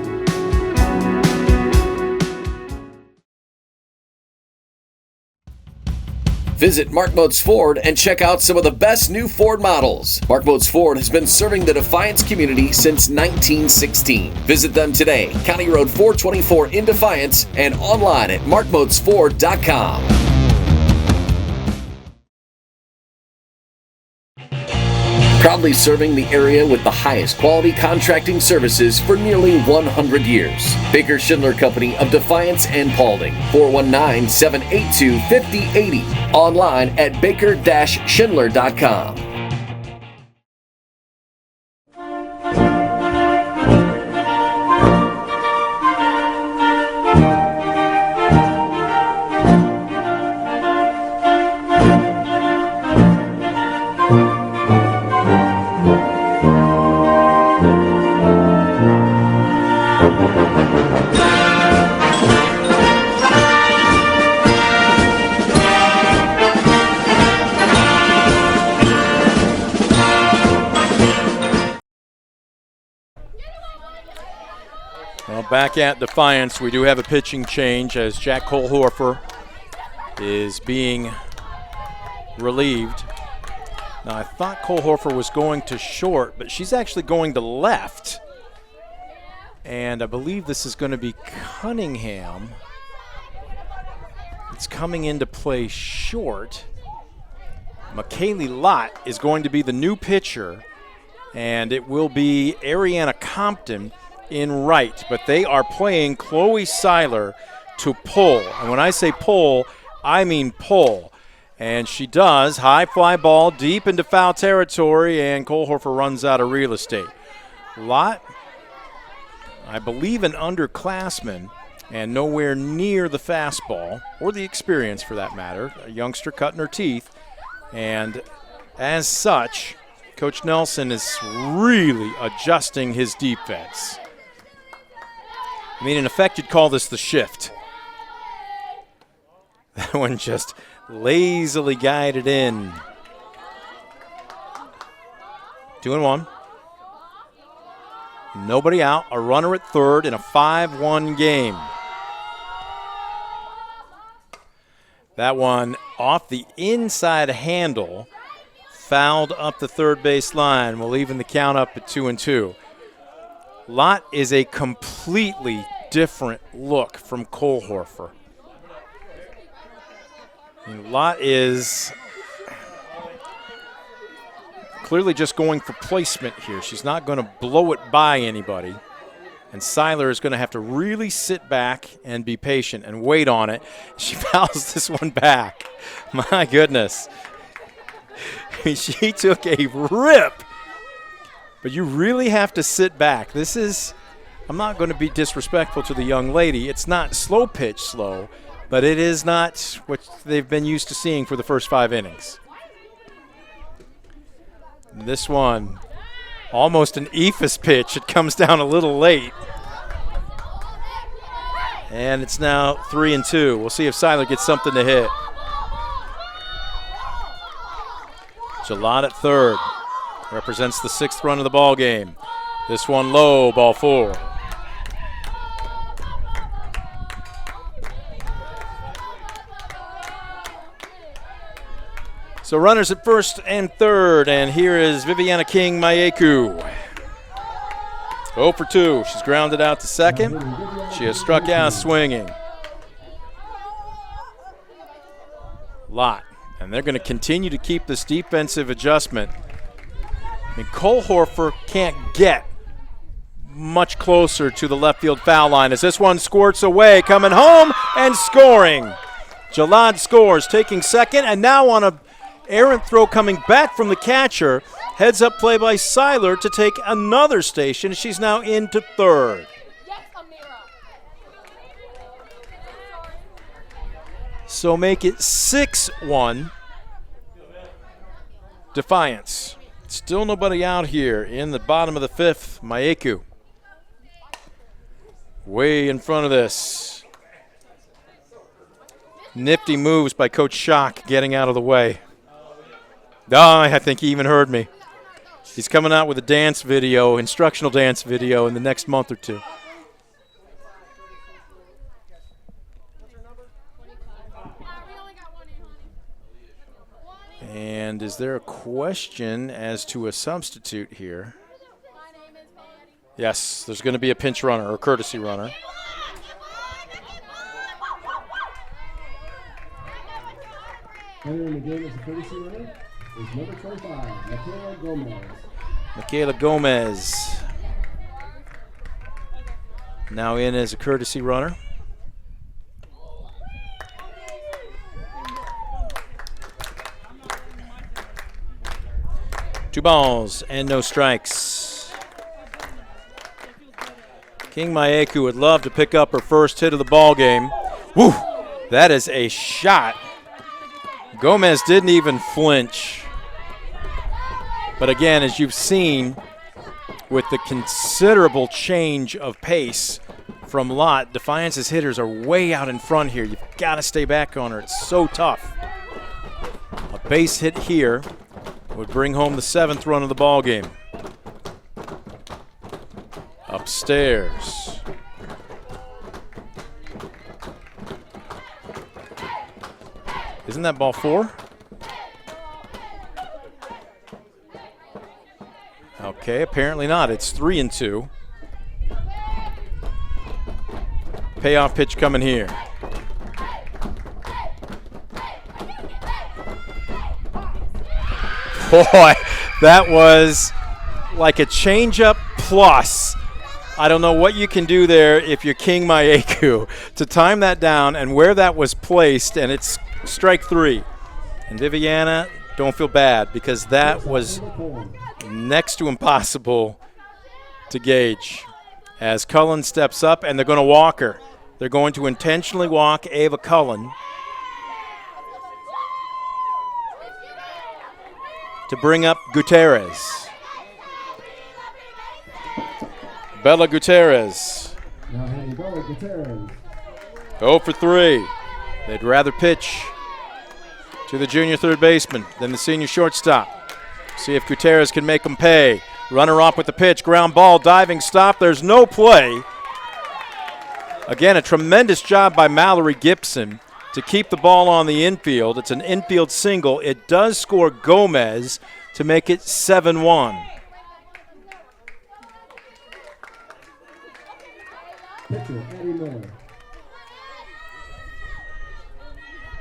Visit Mark Moats Ford and check out some of the best new Ford models. Mark Moats Ford has been serving the Defiance community since 1916. Visit them today, County Road 424 in Defiance, and online at markmoatsford.com. Proudly serving the area with the highest quality contracting services for nearly 100 years. Baker Schindler Company of Defiance and Paulding, 419-782-5080. Online at baker-schindler.com.
Back at Defiance, we do have a pitching change as Jack Kohlhofer is being relieved. Now, I thought Kohlhofer was going to short, but she's actually going to left. And I believe this is going to be Cunningham. It's coming into play short. McKaylee Lott is going to be the new pitcher, and it will be Ariana Compton in right. But they are playing Chloe Seiler to pull. And when I say pull, I mean pull. And she does. High fly ball deep into foul territory, and Kohlhofer runs out of real estate. Lott, I believe an underclassman, and nowhere near the fastball, or the experience for that matter. A youngster cutting her teeth. And as such, Coach Nelson is really adjusting his defense. I mean, in effect, you'd call this the shift. That one just lazily guided in. 2-1. Nobody out. A runner at third in a 5-1 game. That one off the inside handle, fouled up the third base line. We'll even the count up at 2-2. Lott is a completely different look from Kohlhofer. Lott is clearly just going for placement here. She's not going to blow it by anybody. And Seiler is going to have to really sit back and be patient and wait on it. She fouls this one back. My goodness. I mean, she took a rip. But you really have to sit back. This is, I'm not going to be disrespectful to the young lady. It's not slow pitch slow, but it is not what they've been used to seeing for the first 5 innings. This one, almost an eephus pitch. It comes down a little late. And it's now 3-2. We'll see if Seiler gets something to hit. Jalot at third. Represents the 6th run of the ball game. This one low, ball 4. So runners at first and third, and here is Viviana King Mayeku. 0 for 2. She's grounded out to second. She has struck out swinging. Lott, and they're going to continue to keep this defensive adjustment. I mean, Kohlhofer can't get much closer to the left field foul line as this one squirts away, coming home and scoring. Jalad scores, taking second, and now on a errant throw coming back from the catcher. Heads up play by Seiler to take another station. She's now into third. So make it 6-1. Defiance. Still nobody out here in the bottom of the 5th. Mayeku way in front of this. Nifty moves by Coach Schock getting out of the way. Oh, I think he even heard me. He's coming out with a dance video, instructional dance video in the next month or 2. And is there a question as to a substitute here? Yes, there's going to be a pinch runner or courtesy runner.
Entering the game as a courtesy runner is number 25, Michaela Gomez.
Michaela Gomez now in as a courtesy runner. Two balls and no strikes. King Mayeku would love to pick up her first hit of the ball game. Woo! That is a shot. Gomez didn't even flinch. But again, as you've seen, with the considerable change of pace from Lott, Defiance's hitters are way out in front here. You've got to stay back on her. It's so tough. A base hit here would bring home the 7th run of the ball game. Upstairs. Isn't that ball 4? Okay, apparently not. It's 3-2. Payoff pitch coming here. Boy, that was like a changeup plus. I don't know what you can do there if you're King Maeku to time that down and where that was placed, and it's strike 3. And Viviana, don't feel bad because that was next to impossible to gauge. As Cullen steps up, and they're going to walk her. They're going to intentionally walk Ava Cullen to bring up Gutierrez. Bella Gutierrez. 0 for 3. They'd rather pitch to the junior third baseman than the senior shortstop. See if Gutierrez can make them pay. Runner up with the pitch, ground ball, diving stop. There's no play. Again, a tremendous job by Mallory Gibson to keep the ball on the infield. It's an infield single. It does score Gomez to make it 7-1.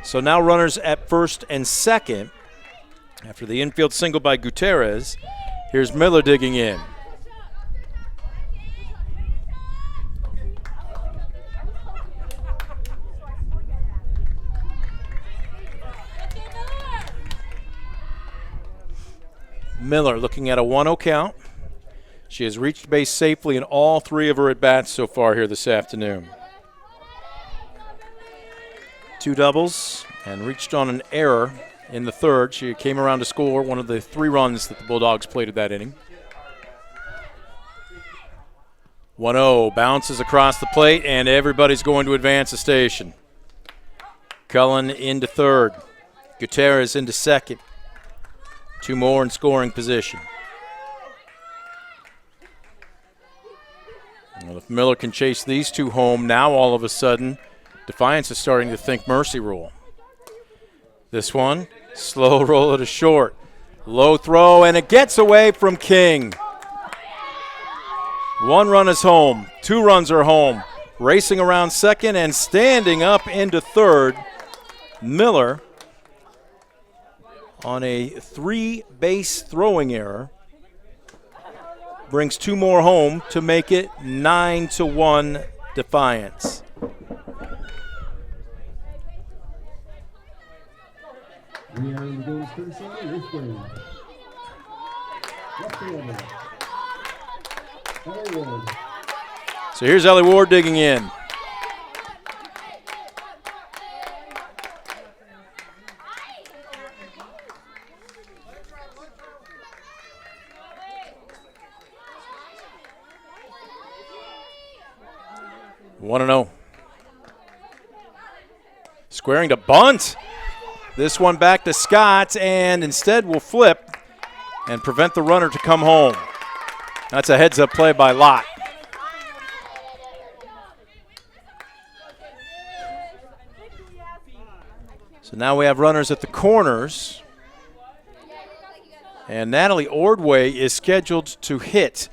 So now runners at first and second. After the infield single by Gutierrez, here's Miller digging in. Miller looking at a 1-0 count. She has reached base safely in all 3 of her at-bats so far here this afternoon. 2 doubles and reached on an error in the third. She came around to score one of the 3 runs that the Bulldogs played at that inning. 1-0 bounces across the plate, and everybody's going to advance the station. Cullen into third. Gutierrez into second. 2 more in scoring position. Well, if Miller can chase these 2 home, now all of a sudden, Defiance is starting to think mercy rule. This one, slow roll to short. Low throw, and it gets away from King. 1 run is home. 2 runs are home. Racing around second and standing up into third. Miller on a 3-base throwing error brings 2 more home to make it 9-1 Defiance. So here's Ellie Ward digging in. One and 0. Squaring to bunt. This one back to Scott, and instead will flip and prevent the runner to come home. That's a heads-up play by Lott. So now we have runners at the corners. And Natalie Ordway is scheduled to hit.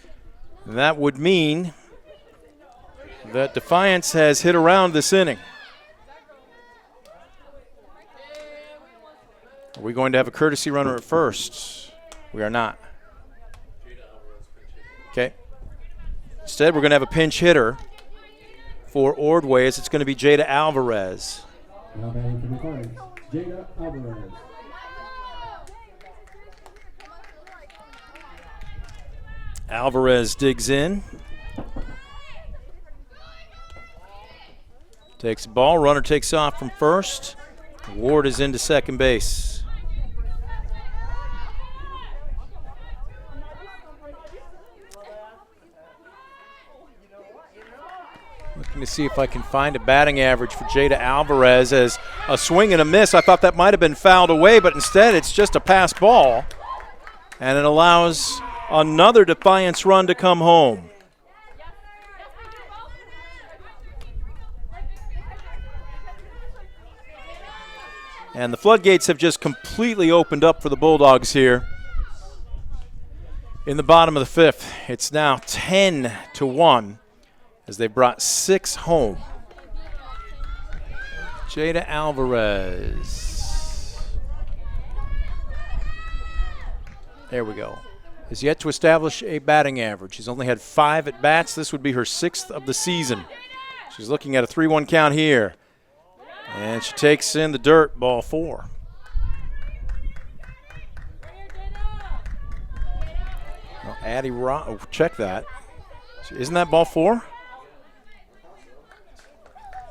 And that would mean that Defiance has hit around this inning. Are we going to have a courtesy runner at first? We are not. Okay. Instead, we're going to have a pinch hitter for Ordway, as it's going to be Jada Alvarez.
Now batting for Defiance, Jada Alvarez.
Alvarez digs in. Takes the ball. Runner takes off from first. Ward is into second base. Looking to see if I can find a batting average for Jada Alvarez as a swing and a miss. I thought that might have been fouled away, but instead it's just a pass ball. And it allows another Defiance run to come home. And the floodgates have just completely opened up for the Bulldogs here In the bottom of the fifth, it's now 10-1 as they brought 6 home. Jada Alvarez. There we go. Has yet to establish a batting average. She's only had 5 at-bats. This would be her 6th of the season. She's looking at a 3-1 count here. And she takes in the dirt, ball 4. Well, Addie check that. Isn't that ball 4?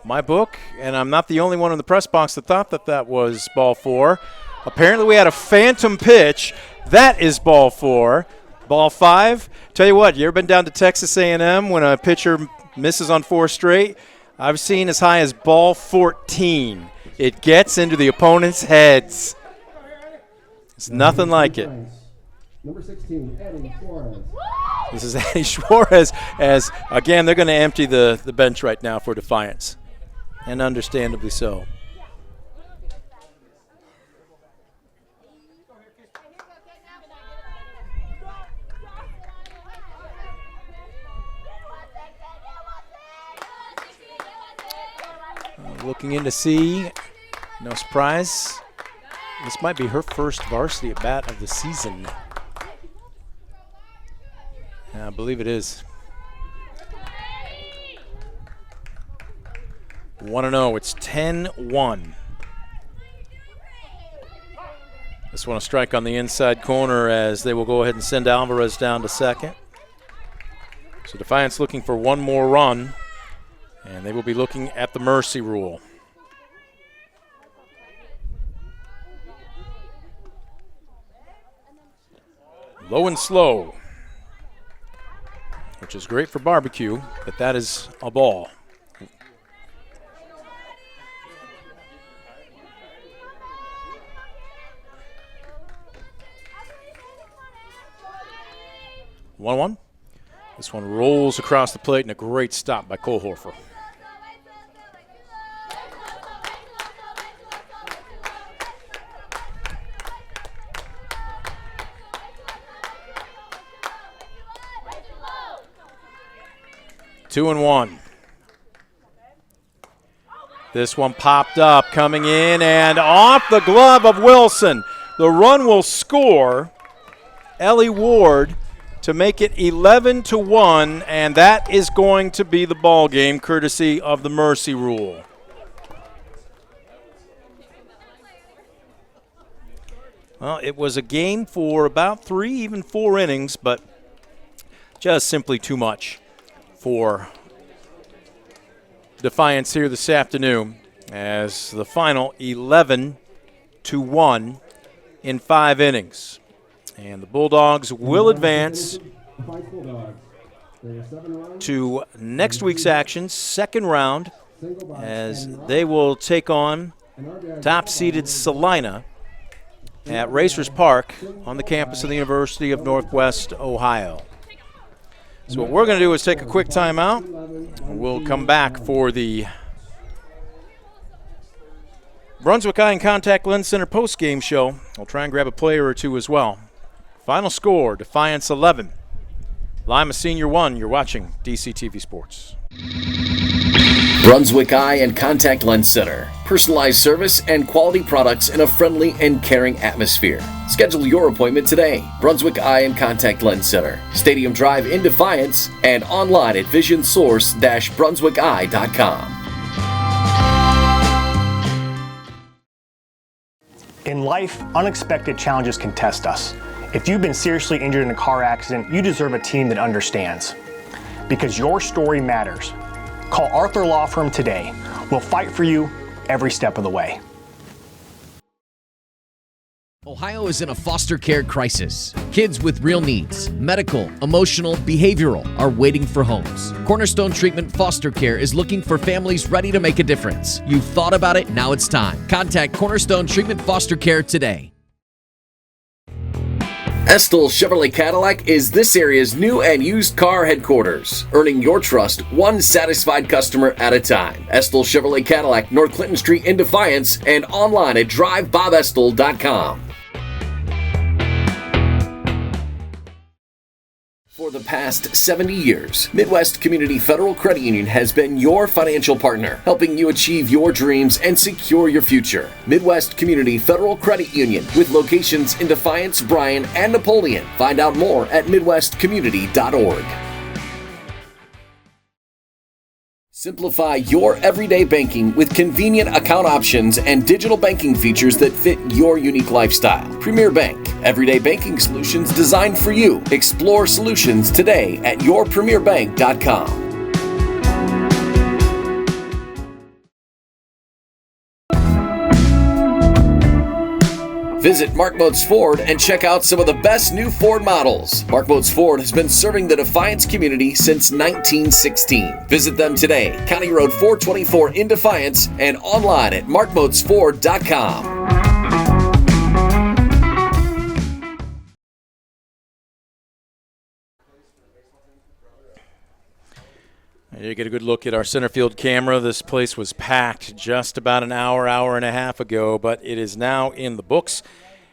My book, and I'm not the only one in the press box that thought that that was ball 4. Apparently we had a phantom pitch. That is ball 4. Ball 5. Tell you what, you ever been down to Texas A&M when a pitcher misses on 4 straight? I've seen as high as ball 14. It gets into the opponent's heads. It's nothing like it.
Number 16, Eddie Suarez.
This is Eddie Suarez as, again, they're going to empty the bench right now for Defiance. And understandably so. Looking in to see, no surprise, this might be her first varsity at bat of the season. I believe it is. 1-0, it's 10-1. This one a strike on the inside corner as they will go ahead and send Alvarez down to second. So Defiance looking for one more run, and they will be looking at the mercy rule. Low and slow, which is great for barbecue, but that is a ball. One. This one rolls across the plate and a great stop by Cole Horfer. Two and 1. This one popped up, coming in and off the glove of Wilson. The run will score. Ellie Ward to make it 11-1, and that is going to be the ball game, courtesy of the mercy rule. Well, it was a game for about 3, even 4 innings, but just simply too much for Defiance here this afternoon, as the final 11-1 in 5 innings. And the Bulldogs will advance to next week's action, second round, as they will take on top-seeded Salina at Racers Park on the campus of the University of Northwest Ohio. So what we're going to do is take a quick timeout. We'll come back for the Brunswick Eye and Contact Lens Center post-game show. We'll try and grab a player or two as well. Final score, Defiance 11. Lima Senior 1. You're watching DCTV Sports.
Brunswick Eye and Contact Lens Center. Personalized service and quality products in a friendly and caring atmosphere. Schedule your appointment today. Brunswick Eye and Contact Lens Center. Stadium Drive in Defiance and online at visionsource-brunswickeye.com.
In life, unexpected challenges can test us. If you've been seriously injured in a car accident, you deserve a team that understands. Because your story matters. Call Arthur Law Firm today. We'll fight for you every step of the way.
Ohio is in a foster care crisis. Kids with real needs, medical, emotional, behavioral, are waiting for homes. Cornerstone Treatment Foster Care is looking for families ready to make a difference. You've thought about it, now it's time. Contact Cornerstone Treatment Foster Care today.
Estill Chevrolet Cadillac is this area's new and used car headquarters, earning your trust one satisfied customer at a time. Estill Chevrolet Cadillac, North Clinton Street in Defiance, and online at drivebobestill.com. For the past 70 years, Midwest Community Federal Credit Union has been your financial partner, helping you achieve your dreams and secure your future. Midwest Community Federal Credit Union, with locations in Defiance, Bryan, and Napoleon. Find out more at midwestcommunity.org. Simplify your everyday banking with convenient account options and digital banking features that fit your unique lifestyle. Premier Bank, everyday banking solutions designed for you. Explore solutions today at yourpremierbank.com. Visit Mark Moats Ford and check out some of the best new Ford models. Mark Moats Ford has been serving the Defiance community since 1916. Visit them today, County Road 424 in Defiance, and online at markmoatsford.com.
You get a good look at our center field camera. This place was packed just about an hour and a half ago, but it is now in the books.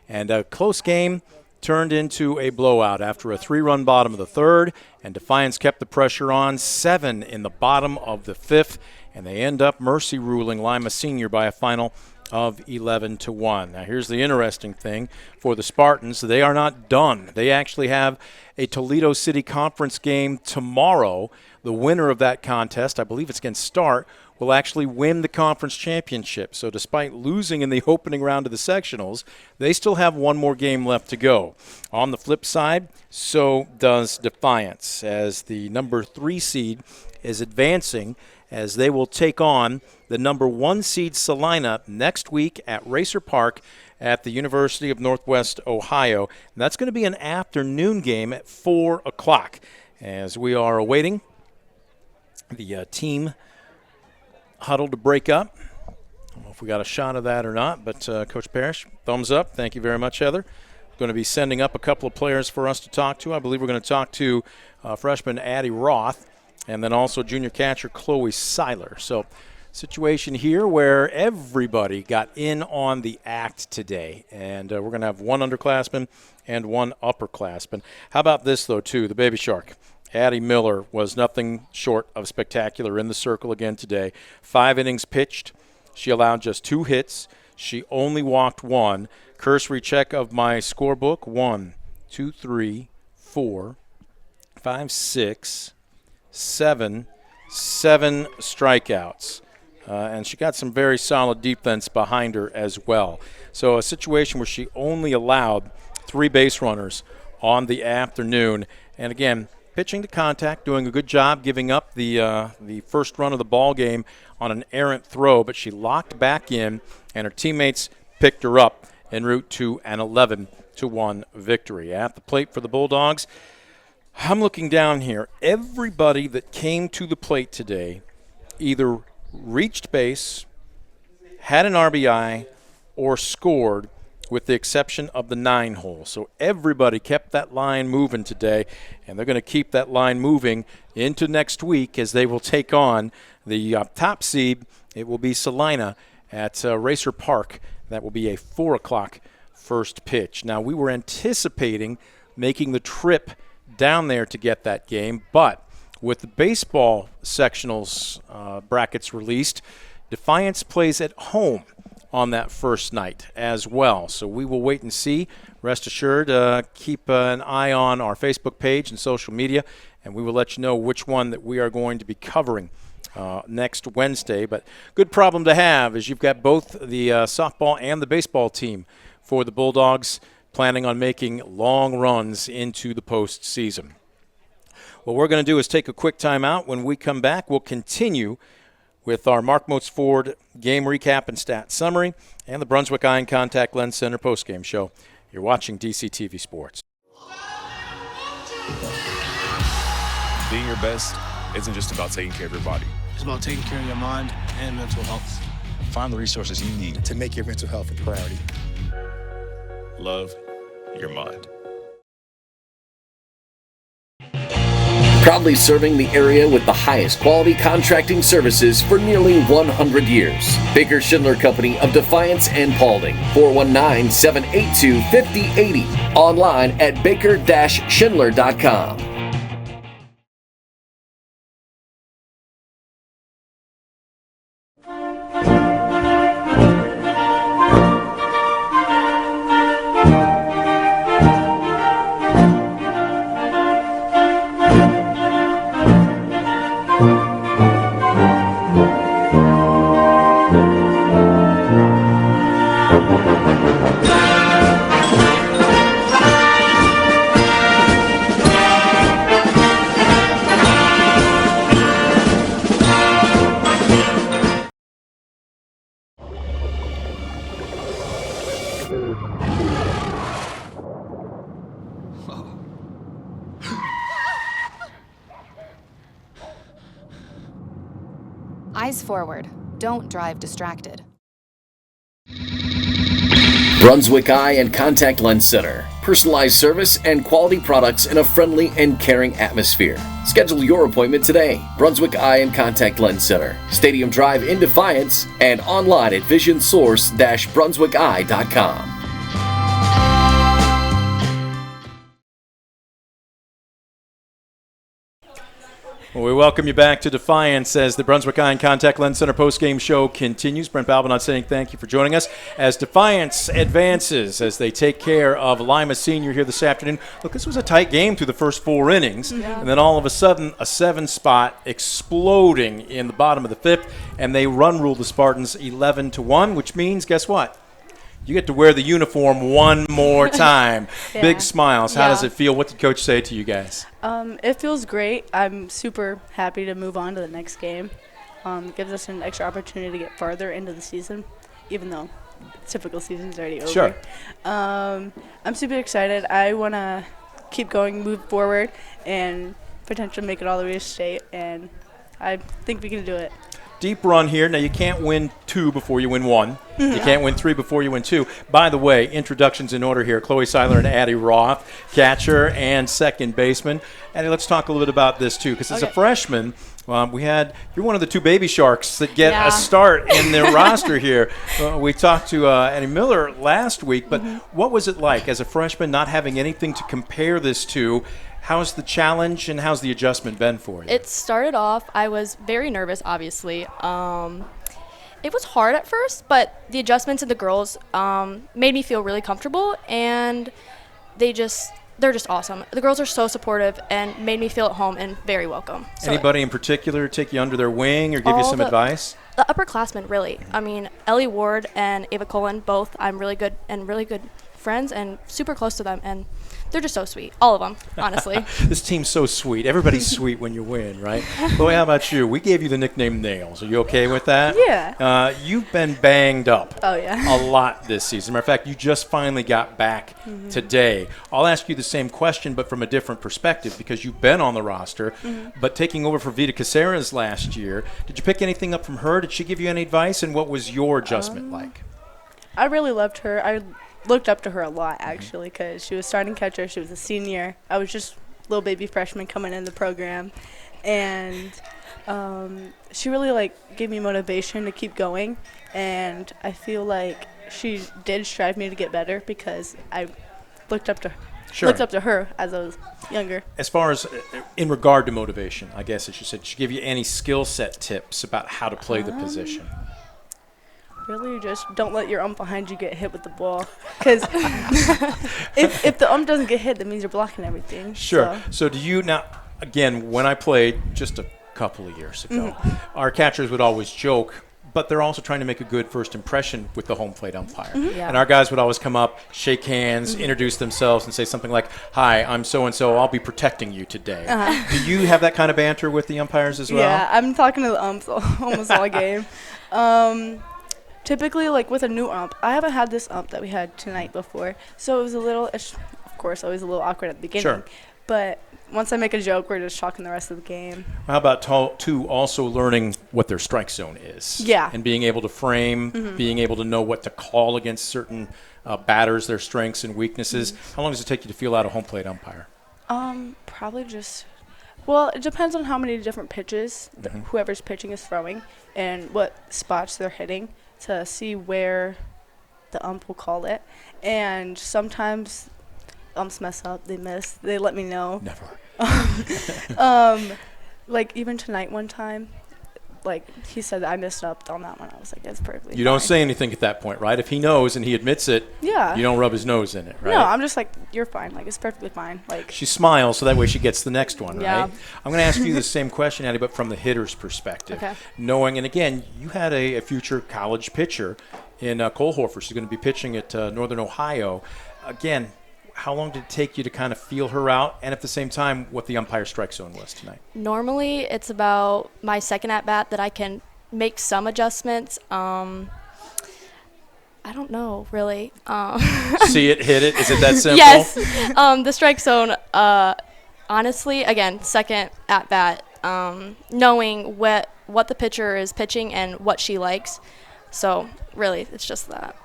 And a close game turned into a blowout after a 3-run bottom of the third, and Defiance kept the pressure on. 7 in the bottom of the 5th, and they end up mercy ruling Lima Senior by a final of 11-1. Now here's the interesting thing for the Spartans. They are not done. They actually have a Toledo City Conference game tomorrow. The winner of that contest, I believe it's against Start, will actually win the conference championship. So despite losing in the opening round of the sectionals, they still have one more game left to go. On the flip side, so does Defiance, as the number 3 seed is advancing, as they will take on the number 1 seed Salina next week at Racer Park at the University of Northwest Ohio. And that's going to be an afternoon game at 4 o'clock, as we are awaiting the team huddle to break up. I don't know if we got a shot of that or not, but Coach Parrish, thumbs up. Thank you very much, Heather. Going to be sending up a couple of players for us to talk to. I believe we're going to talk to freshman Addie Roth and then also junior catcher Chloe Seiler. So situation here where everybody got in on the act today, and we're going to have one underclassman and one upperclassman. How about this, though, too, the Baby Shark? Addie Miller was nothing short of spectacular in the circle again today. 5 innings pitched. She allowed just 2 hits. She only walked 1. Cursory check of my scorebook: 1, 2, 3, 4, 5, 6, 7 strikeouts. And she got some very solid defense behind her as well. So a situation where she only allowed 3 base runners on the afternoon. And again, pitching to contact, doing a good job, giving up the first run of the ball game on an errant throw, but she locked back in, and her teammates picked her up en route to an 11-1 victory. At the plate for the Bulldogs, I'm looking down here. Everybody that came to the plate today either reached base, had an RBI, or scored, with the exception of the 9-hole. So everybody kept that line moving today, and they're going to keep that line moving into next week as they will take on the top seed. It will be Salina at Racer Park. That will be a 4 o'clock first pitch. Now, we were anticipating making the trip down there to get that game, but with the baseball sectionals brackets released, Defiance plays at home on that first night as well. So we will wait and see. Rest assured, keep an eye on our Facebook page and social media, and we will let you know which one that we are going to be covering next Wednesday. But good problem to have, is you've got both the softball and the baseball team for the Bulldogs planning on making long runs into the postseason. What we're going to do is take a quick time out. When we come back, we'll continue with our Mark Moats Ford game recap and stat summary and the Brunswick Eye and Contact Lens Center postgame show. You're watching DCTV Sports.
Being your best isn't just about taking care of your body.
It's about taking care of your mind and mental health.
Find the resources you need
to make your mental health a priority.
Love your mind.
Proudly serving the area with the highest quality contracting services for nearly 100 years. Baker Schindler Company of Defiance and Paulding. 419-782-5080. Online at baker-schindler.com.
Eyes forward. Don't drive distracted.
Brunswick Eye and Contact Lens Center. Personalized service and quality products in a friendly and caring atmosphere. Schedule your appointment today. Brunswick Eye and Contact Lens Center. Stadium Drive in Defiance and online at visionsource-brunswickeye.com.
Well, we welcome you back to Defiance as the Brunswick Eye and Contact Lens Center postgame show continues. Brent Balbinot saying thank you for joining us as Defiance advances as they take care of Lima Senior here this afternoon. Look, this was a tight game through the first 4 innings, and then all of a sudden a 7 spot exploding in the bottom of the 5th, and they run rule the Spartans 11-1, which means, guess what? You get to wear the uniform one more time.
Yeah.
Big smiles. How does it feel? What did Coach say to you guys?
It feels great. I'm super happy to move on to the next game. Gives us an extra opportunity to get farther into the season, even though typical season's already over.
Sure.
I'm super excited. I want to keep going, move forward, and potentially make it all the way to state, and I think we can do it.
Deep run here. Now, you can't win 2 before you win 1. You can't win 3 before you win 2. By the way, introductions in order here. Chloe Seiler and Addie Roth, catcher and second baseman. Addie, let's talk a little bit about this, too, because as a freshman, you're one of the 2 baby sharks that get a start in their roster here. We talked to Addie Miller last week, but what was it like as a freshman not having anything to compare this to? How's the challenge and how's the adjustment been for you?
It started off, I was very nervous, obviously. It was hard at first, but the adjustments of the girls made me feel really comfortable, and they're just awesome. The girls are so supportive and made me feel at home and very welcome. So
anybody in particular take you under their wing or give you some advice?
The upperclassmen, really. I mean, Ellie Ward and Ava Cullen, both I'm really good friends and super close to them, and they're just so sweet, all of them, honestly.
This team's so sweet. Everybody's sweet when you win, right? Chloe, how about you? We gave you the nickname Nails. Are you okay with that?
Yeah.
You've been banged up
a
lot this season. Matter of fact, you just finally got back today. I'll ask you the same question, but from a different perspective, because you've been on the roster, but taking over for Vita Caceres last year. Did you pick anything up from her? Did she give you any advice, and what was your adjustment like?
I really loved her. I looked up to her a lot, actually, because she was starting catcher. She was a senior. I was just little baby freshman coming in the program, and she really gave me motivation to keep going, and I feel like she did strive me to get better because I looked up to her as I was younger.
As far as in regard to motivation, I guess as you said, did she give you any skill set tips about how to play the position?
Really, just don't let your ump behind you get hit with the ball. Because if the ump doesn't get hit, that means you're blocking everything.
Sure. So do you now, again, when I played just a couple of years ago, our catchers would always joke, but they're also trying to make a good first impression with the home plate umpire. And our guys would always come up, shake hands, introduce themselves, and say something like, "Hi, I'm so-and-so. I'll be protecting you today." Do you have that kind of banter with the umpires as well?
Yeah, I'm talking to the umps almost all game. Typically, with a new ump, I haven't had this ump that we had tonight before, so it was of course, always a little awkward at the beginning.
Sure.
But once I make a joke, we're just talking the rest of the game.
How about also learning what their strike zone is?
Yeah.
And being able to frame, being able to know what to call against certain batters, their strengths and weaknesses. How long does it take you to feel out a home plate umpire?
Probably it depends on how many different pitches whoever's pitching is throwing and what spots they're hitting to see where the ump will call it. And sometimes umps mess up, they miss, they let me know.
Never.
Even tonight one time, he said that I messed up on that one. I was like, it's perfectly
You don't say anything at that point, right? If he knows and he admits it, you don't rub his nose in it, right?
No, I'm just like, you're fine. It's perfectly fine.
She smiles so that way she gets the next one,
Yeah.
right? I'm going to ask you the same question, Addie, but from the hitter's perspective.
Okay.
Knowing, and again, you had a future college pitcher in Cole Horford. She's going to be pitching at Northern Ohio. Again, how long did it take you to kind of feel her out, and at the same time, what the umpire strike zone was tonight?
Normally, it's about my second at-bat that I can make some adjustments. I I don't know, really.
See it, hit it? Is it that simple?
Yes. The strike zone, honestly, again, second at bat, knowing what the pitcher is pitching and what she likes. So, really, it's just that.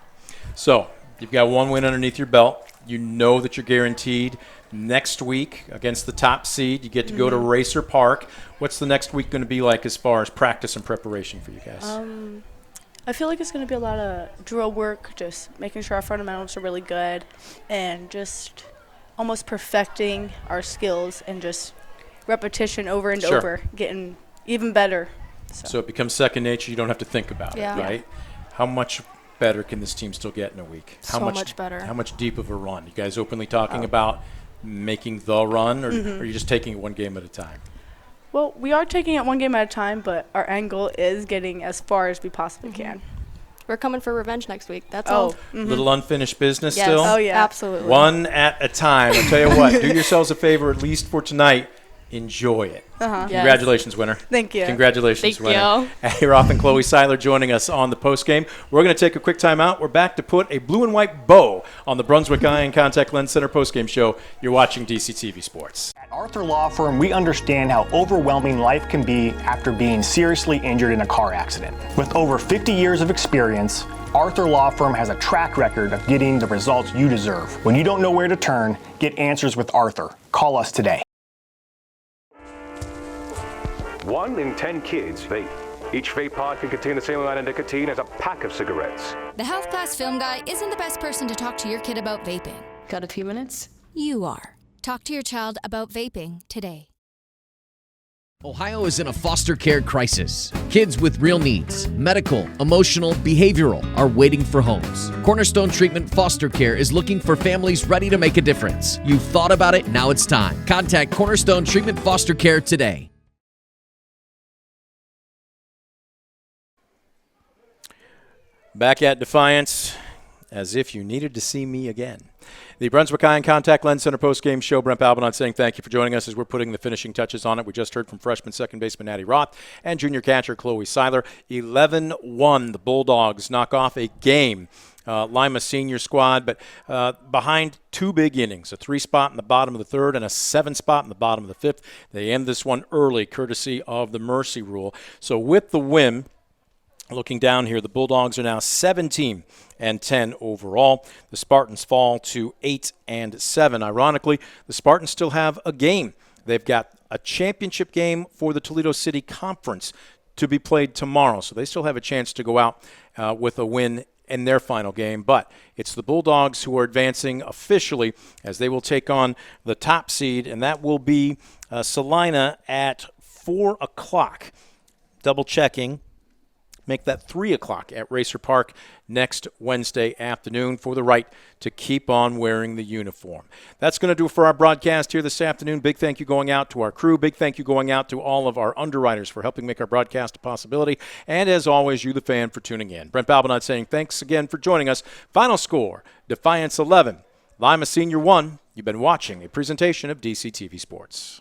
So, you've got one win underneath your belt. You know that you're guaranteed. Next week, against the top seed, you get to go to Racer Park. What's the next week going to be like as far as practice and preparation for you guys?
I feel like it's going to be a lot of drill work, just making sure our fundamentals are really good, and just almost perfecting our skills and just repetition over and over, getting even better.
So it becomes second nature. You don't have to think about it, right? How much better can this team still get in a week? How
much better.
How much deep of a run? You guys openly talking about making the run, or are you just taking it one game at a time?
Well, we are taking it one game at a time, but our end goal is getting as far as we possibly can.
We're coming for revenge next week. That's all.
Little unfinished business
Yes.
still?
Oh, yeah.
Absolutely.
One at a time. I'll tell you what, do yourselves a favor, at least for tonight. Enjoy it. Congratulations, winner.
Thank you.
Congratulations,
Thank
winner.
you.
Roth and Chloe Seiler joining us on the postgame. We're going to take a quick timeout. We're back to put a blue and white bow on the Brunswick Eye and Contact Lens Center postgame show. You're watching DCTV Sports.
At Arthur Law Firm, we understand how overwhelming life can be after being seriously injured in a car accident. With over 50 years of experience, Arthur Law Firm has a track record of getting the results you deserve. When you don't know where to turn, get answers with Arthur. Call us today.
1 in 10 kids vape. Each vape pod can contain the same amount of nicotine as a pack of cigarettes.
The health class film guy isn't the best person to talk to your kid about vaping.
Got a few minutes?
You are. Talk to your child about vaping today.
Ohio is in a foster care crisis. Kids with real needs, medical, emotional, behavioral, are waiting for homes. Cornerstone Treatment Foster Care is looking for families ready to make a difference. You've thought about it, now it's time. Contact Cornerstone Treatment Foster Care today.
Back at Defiance, as if you needed to see me again. The Brunswick Eye and Contact Lens Center postgame show. Brent Balbinot saying thank you for joining us as we're putting the finishing touches on it. We just heard from freshman second baseman Addie Roth and junior catcher Chloe Seiler. 11-1, the Bulldogs knock off a game. Lima senior squad, but behind two big innings, a 3 spot in the bottom of the third and a 7 spot in the bottom of the fifth. They end this one early, courtesy of the mercy rule. So with the win, looking down here, the Bulldogs are now 17-10 overall. The Spartans fall to 8-7. Ironically, the Spartans still have a game. They've got a championship game for the Toledo City Conference to be played tomorrow. So they still have a chance to go out with a win in their final game. But it's the Bulldogs who are advancing officially as they will take on the top seed, and that will be Salina at 4 o'clock. Double checking. Make that 3 o'clock at Racer Park next Wednesday afternoon for the right to keep on wearing the uniform. That's going to do it for our broadcast here this afternoon. Big thank you going out to our crew. Big thank you going out to all of our underwriters for helping make our broadcast a possibility. And as always, you, the fan, for tuning in. Brent Balbinot saying thanks again for joining us. Final score, Defiance 11, Lima Senior 1. You've been watching a presentation of DCTV Sports.